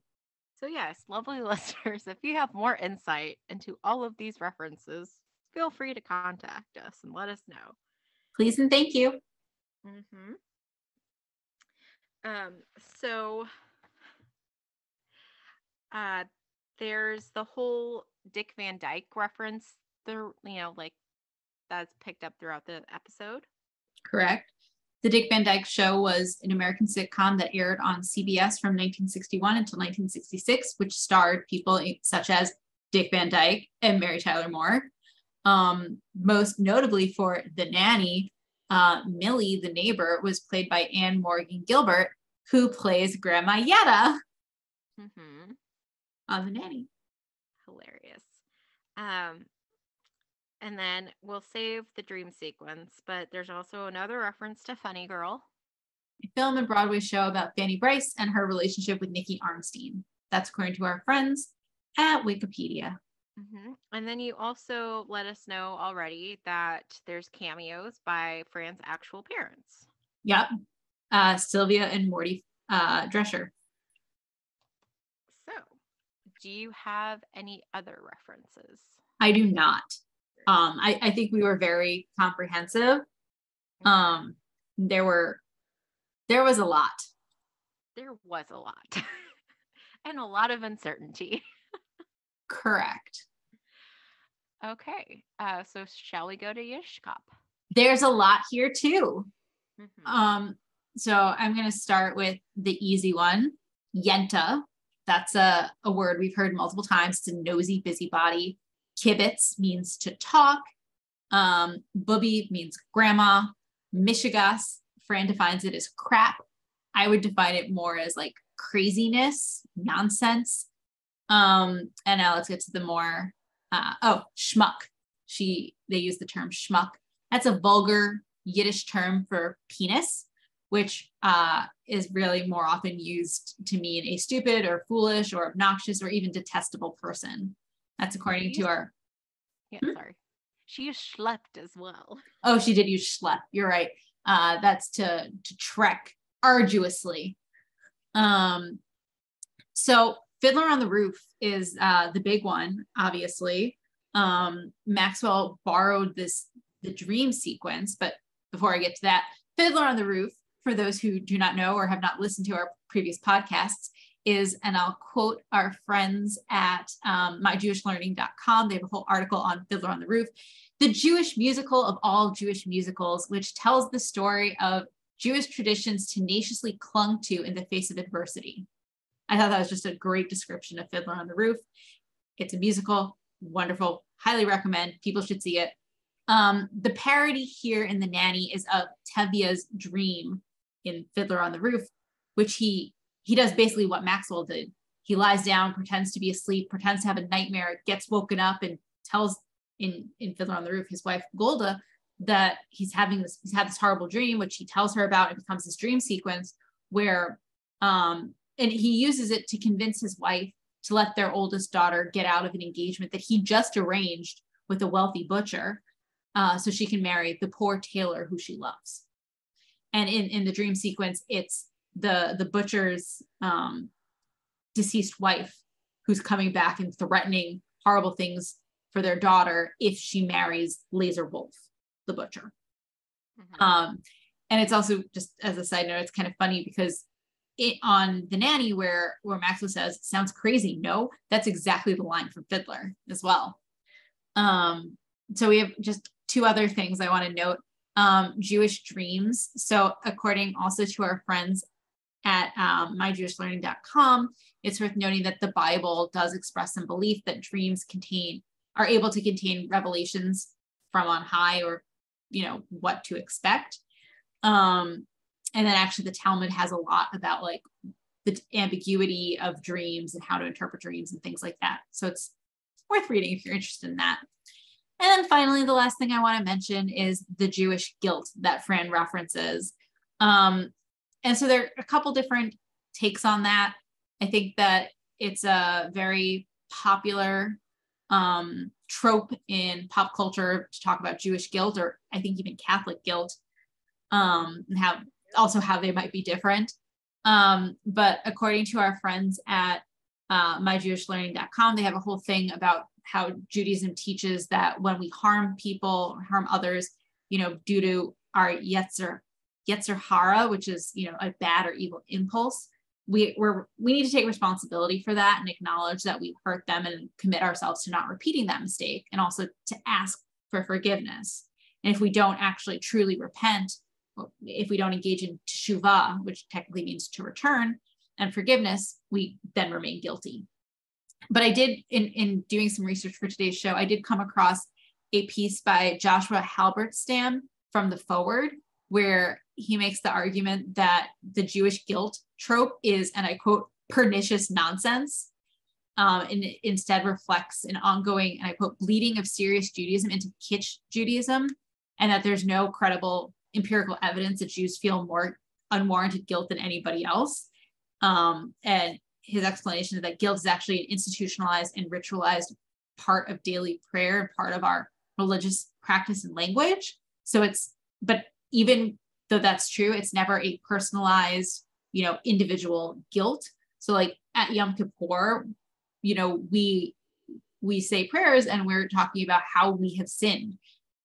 So yes, lovely listeners, if you have more insight into all of these references, feel free to contact us and let us know. Please and thank you. Mm-hmm. Um, so uh, there's the whole Dick Van Dyke reference, like that's picked up throughout the episode. Correct. The Dick Van Dyke Show was an American sitcom that aired on CBS from 1961 until 1966, which starred people such as Dick Van Dyke and Mary Tyler Moore. Most notably for the nanny, Millie, the neighbor, was played by Anne Morgan Gilbert, who plays Grandma Yetta on the nanny. Hilarious. And then we'll save the dream sequence, but there's also another reference to Funny Girl, a film and Broadway show about Fanny Brice and her relationship with Nikki Arnstein. That's according to our friends at Wikipedia. And then you also let us know already that there's cameos by Fran's actual parents. Yep. Sylvia and Morty Drescher. So, do you have any other references? I do not. I think we were very comprehensive. There was a lot. There was a lot. And a lot of uncertainty. Correct. Okay. So shall we go to Yishkop? There's a lot here too. So I'm going to start with the easy one. Yenta. That's a word we've heard multiple times. It's a nosy busybody. Kibitz means to talk. Booby means grandma. Mishigas, Fran defines it as crap. I would define it more as like craziness, nonsense. And now let's get to the more, schmuck. They use the term schmuck. That's a vulgar Yiddish term for penis, which is really more often used to mean a stupid or foolish or obnoxious or even detestable person. That's according to our... Yeah, sorry. She used schlepped as well. Oh, she did use schlepp. You're right. That's to trek arduously. So Fiddler on the Roof is the big one, obviously. Maxwell borrowed the dream sequence, but before I get to that, Fiddler on the Roof, for those who do not know or have not listened to our previous podcasts, is, and I'll quote our friends at myjewishlearning.com. They have a whole article on Fiddler on the Roof, the Jewish musical of all Jewish musicals, which tells the story of Jewish traditions tenaciously clung to in the face of adversity. I thought that was just a great description of Fiddler on the Roof. It's a musical, wonderful, highly recommend. People should see it. The parody here in The Nanny is of Tevye's dream in Fiddler on the Roof, which he does basically what Maxwell did. He lies down, pretends to be asleep, pretends to have a nightmare, gets woken up, and tells in Fiddler on the Roof his wife Golda that he's had this horrible dream, which he tells her about. It becomes this dream sequence where and he uses it to convince his wife to let their oldest daughter get out of an engagement that he just arranged with a wealthy butcher, so she can marry the poor tailor who she loves. And in the dream sequence, it's the butcher's deceased wife who's coming back and threatening horrible things for their daughter if she marries Laser Wolf, the butcher. And it's also, just as a side note, it's kind of funny because on The Nanny, where Maxwell says, sounds crazy. No, that's exactly the line from Fiddler as well. So we have just two other things I want to note. Jewish dreams. So according also to our friends at myjewishlearning.com, it's worth noting that the Bible does express some belief that dreams are able to contain revelations from on high, or what to expect. And then actually the Talmud has a lot about like the ambiguity of dreams and how to interpret dreams and things like that. So it's worth reading if you're interested in that. And then finally, the last thing I want to mention is the Jewish guilt that Fran references. And so there are a couple different takes on that. I think that it's a very popular trope in pop culture to talk about Jewish guilt, or I think even Catholic guilt, and how they might be different. But according to our friends at myjewishlearning.com, they have a whole thing about how Judaism teaches that when we harm people or harm others, due to our yetzer hara, which is, a bad or evil impulse, we need to take responsibility for that and acknowledge that we hurt them and commit ourselves to not repeating that mistake, and also to ask for forgiveness. And if we don't actually truly repent, if we don't engage in teshuvah, which technically means to return, and forgiveness, we then remain guilty. But I did, in doing some research for today's show, I did come across a piece by Joshua Halberstam from The Forward, where he makes the argument that the Jewish guilt trope is, and I quote, pernicious nonsense, and it instead reflects an ongoing, and I quote, bleeding of serious Judaism into kitsch Judaism, and that there's no credible empirical evidence that Jews feel more unwarranted guilt than anybody else. And his explanation is that guilt is actually an institutionalized and ritualized part of daily prayer and part of our religious practice and language. But even though that's true, it's never a personalized, individual guilt. So like at Yom Kippur, we say prayers and we're talking about how we have sinned.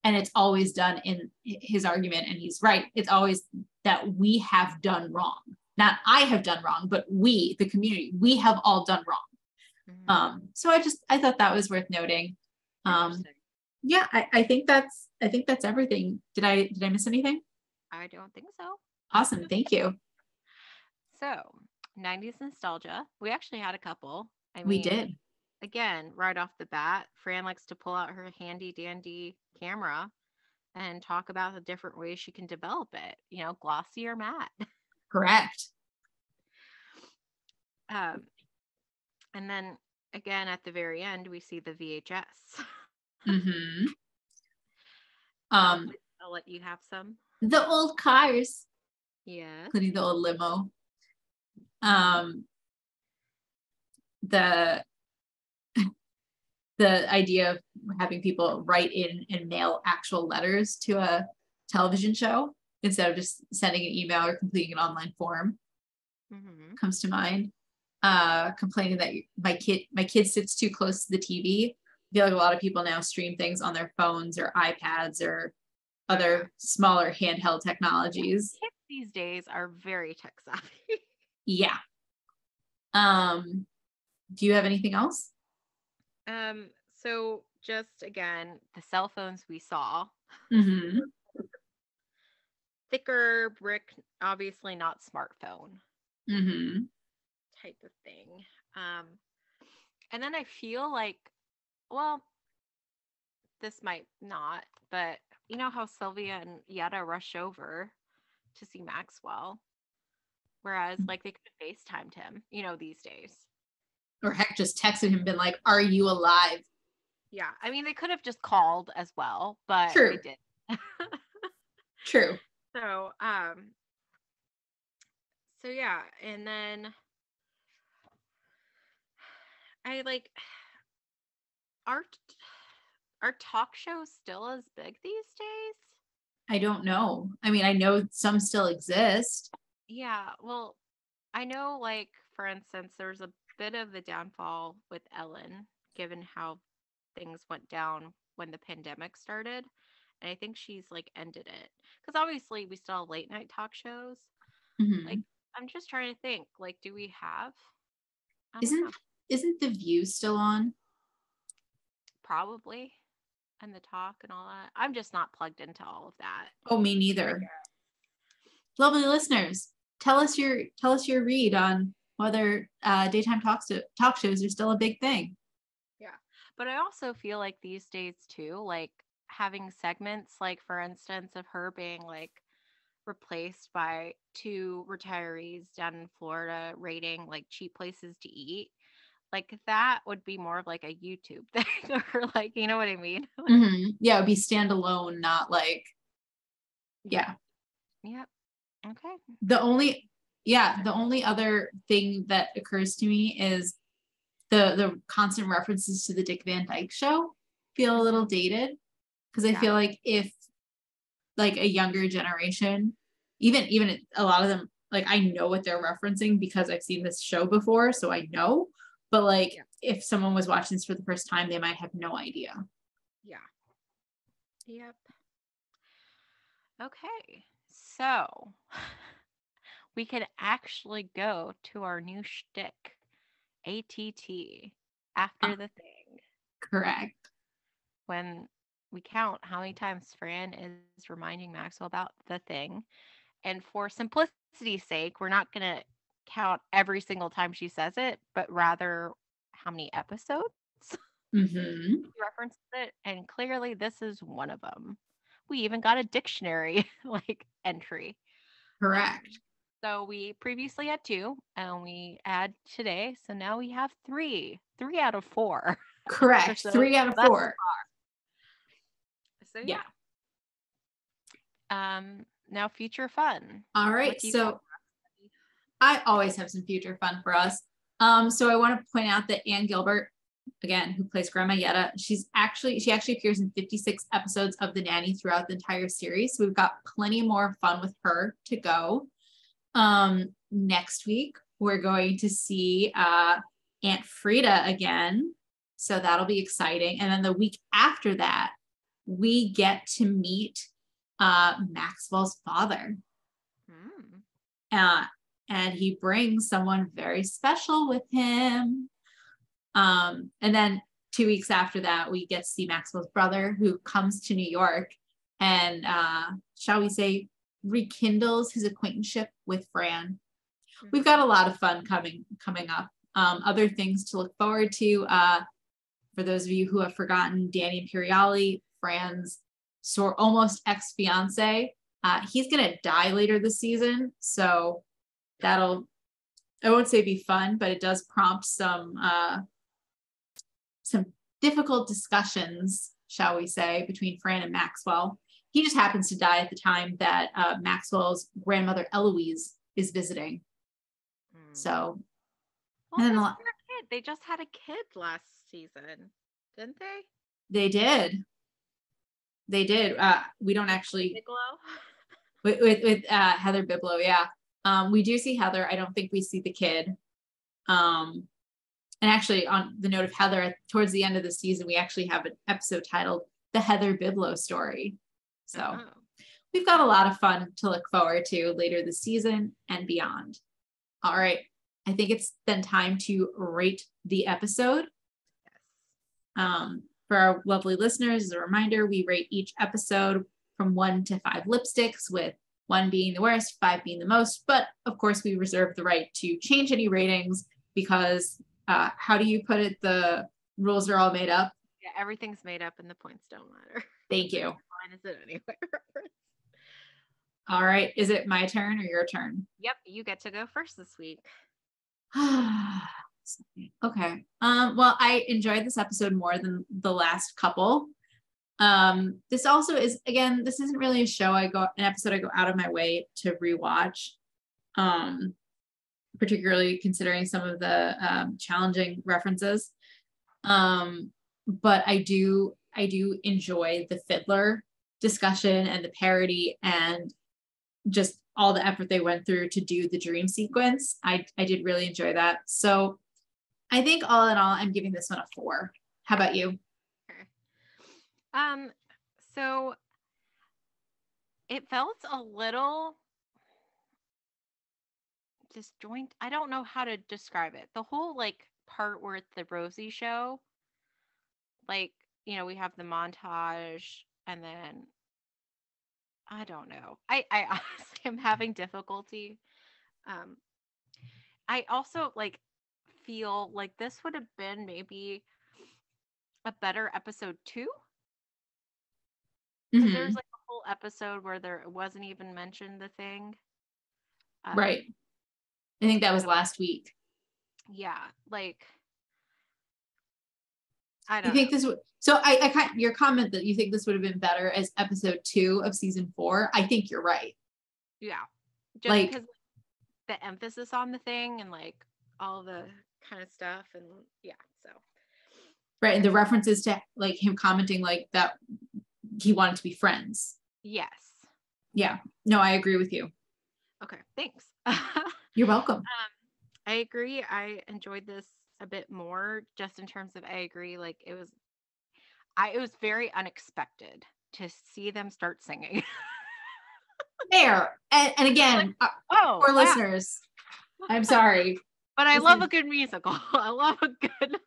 And it's always done, in his argument, and he's right, it's always that we have done wrong. Not I have done wrong, but we, the community, we have all done wrong. So I thought that was worth noting. Yeah, I think that's everything. Did I miss anything? I don't think so. Awesome. Thank you. So 90s nostalgia. We actually had a couple. We did. Again, right off the bat, Fran likes to pull out her handy dandy camera and talk about the different ways she can develop it, glossy or matte. Correct. And then again, at the very end, we see the VHS. Mm-hmm. I'll let you have some. The old cars. Yeah. Including the old limo. The idea of having people write in and mail actual letters to a television show instead of just sending an email or completing an online form comes to mind. Complaining that my kid sits too close to the TV. I feel like a lot of people now stream things on their phones or iPads or other smaller handheld technologies. Kids these days are very tech savvy. Yeah. Do you have anything else? So just again, the cell phones we saw. Thicker brick, obviously not smartphone type of thing. And then I feel like, well, this might not, but you know how Sylvia and Yetta rush over to see Maxwell, whereas like they could have FaceTimed him, these days. Or heck, just texted him, been like, "Are you alive?" Yeah, I mean, they could have just called as well, but True. they did. True. So, yeah, and then I like are talk shows still as big these days? I don't know. I mean, I know some still exist. Yeah, well, I know, like, for instance, there's a bit of a downfall with Ellen, given how things went down when the pandemic started. And I think she's, like, ended it. Because obviously we still have late night talk shows. Like, I'm just trying to think, like, do we have? Isn't The View still on? Probably. And the talk and all that. I'm just not plugged into all of that. Oh, me neither. Lovely listeners, tell us your read on whether daytime talk shows are still a big thing. Yeah, but I also feel like these days too, like having segments, like for instance, of her being like replaced by two retirees down in Florida rating like cheap places to eat. Like that would be more of like a YouTube thing, or like, you know what I mean? Yeah, it would be standalone, not like, yeah. Yep. Okay. The only other thing that occurs to me is the constant references to the Dick Van Dyke Show feel a little dated, because I feel like if like a younger generation, even a lot of them, like I know what they're referencing because I've seen this show before, so I know. but like if someone was watching this for the first time, they might have no idea. Yeah. Yep. Okay. So we can actually go to our new shtick, ATT, after the thing. Correct. When we count how many times Fran is reminding Maxwell about the thing. And for simplicity's sake, we're not going to count every single time she says it, but rather how many episodes she references it. And clearly this is one of them. We even got a dictionary like entry. Correct. So we previously had 2 and we add today. So now we have 3 out of 4. Correct. 3 out of 4. So yeah. Now future fun. All right. So I always have some future fun for us. So I want to point out that Ann Gilbert, again, who plays Grandma Yetta, she actually appears in 56 episodes of The Nanny throughout the entire series. So we've got plenty more fun with her to go. Next week, we're going to see Aunt Frida again. So that'll be exciting. And then the week after that, we get to meet Maxwell's father. And he brings someone very special with him. And then 2 weeks after that, we get to see Maxwell's brother, who comes to New York and, shall we say, rekindles his acquaintanceship with Fran. We've got a lot of fun coming up. Other things to look forward to. For those of you who have forgotten, Danny Imperiali, Fran's almost ex-fiance, he's going to die later this season. So that'll, I won't say be fun, but it does prompt some difficult discussions, shall we say, between Fran and Maxwell. He just happens to die at the time that Maxwell's grandmother Eloise is visiting. So, well, and kid. They just had a kid last season, didn't they? They did. We don't actually Bigelow? with Heather Biblow, yeah. We do see Heather. I don't think we see the kid. And actually, on the note of Heather, towards the end of the season, we actually have an episode titled "The Heather Biblow Story." So we've got a lot of fun to look forward to later this season and beyond. All right. I think it's then time to rate the episode. For our lovely listeners, as a reminder, we rate each episode from 1 to 5 lipsticks, with 1 being the worst, 5 being the most. But of course, we reserve the right to change any ratings because how do you put it? The rules are all made up. Yeah, everything's made up and the points don't matter. Thank you. Fine is it anyway? All right. Is it my turn or your turn? Yep, you get to go first this week. Okay. Well, I enjoyed this episode more than the last couple. This also is, again, this isn't really an episode I go out of my way to rewatch. Particularly considering some of the challenging references. But I do enjoy the fiddler discussion and the parody and just all the effort they went through to do the dream sequence. I did really enjoy that. So I think all in all, I'm giving this one a 4. How about you? So it felt a little disjoint. I don't know how to describe it. The whole like part where it's the Rosie show, like, you know, we have the montage and then I don't know. I honestly am having difficulty. I also like feel like this would have been maybe a better episode 2. Because there's like a whole episode where there wasn't even mentioned the thing. Right. I think that was last week. Yeah, like I don't. You think this would? So I your comment that you think this would have been better as episode 2 of season 4. I think you're right. Yeah, just like, because the emphasis on the thing and like all the kind of stuff and yeah, so. Right, and the references to like him commenting like that he wanted to be friends. Yes. Yeah. No, I agree with you. Okay, thanks. You're welcome. I agree. I enjoyed this a bit more, just in terms of, I agree, like it was very unexpected to see them start singing. There. And again, Oh, for wow. listeners, I'm sorry. But I love a good musical. I love a good,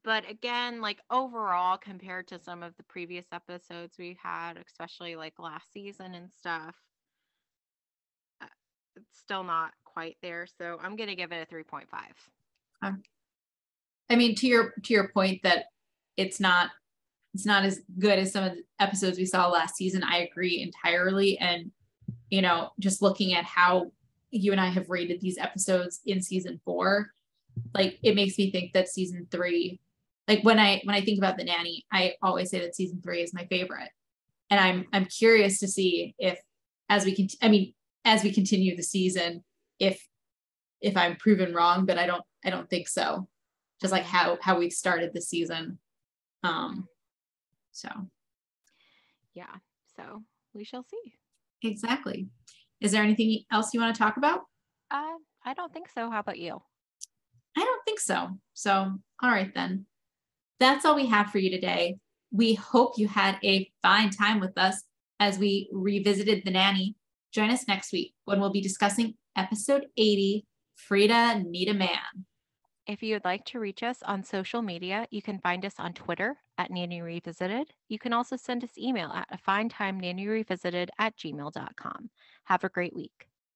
but again, like overall, compared to some of the previous episodes we had, especially like last season and stuff, it's still not quite there. So I'm going to give it a 3.5. I mean, to your point that it's not as good as some of the episodes we saw last season, I agree entirely. And, just looking at how you and I have rated these episodes in season 4, like it makes me think that season 3, like when I think about the Nanny, I always say that season 3 is my favorite. And I'm curious to see if as we continue the season, if I'm proven wrong, but I don't think so. Just like how we've started the season. So yeah, so we shall see. Exactly. Is there anything else you want to talk about? I don't think so. How about you? I don't think so. So, all right then. That's all we have for you today. We hope you had a fine time with us as we revisited The Nanny. Join us next week when we'll be discussing episode 80, Frida Need a Man. If you would like to reach us on social media, you can find us on Twitter at Nanny Revisited. You can also send us email at afinetimenannyrevisited@gmail.com. Have a great week.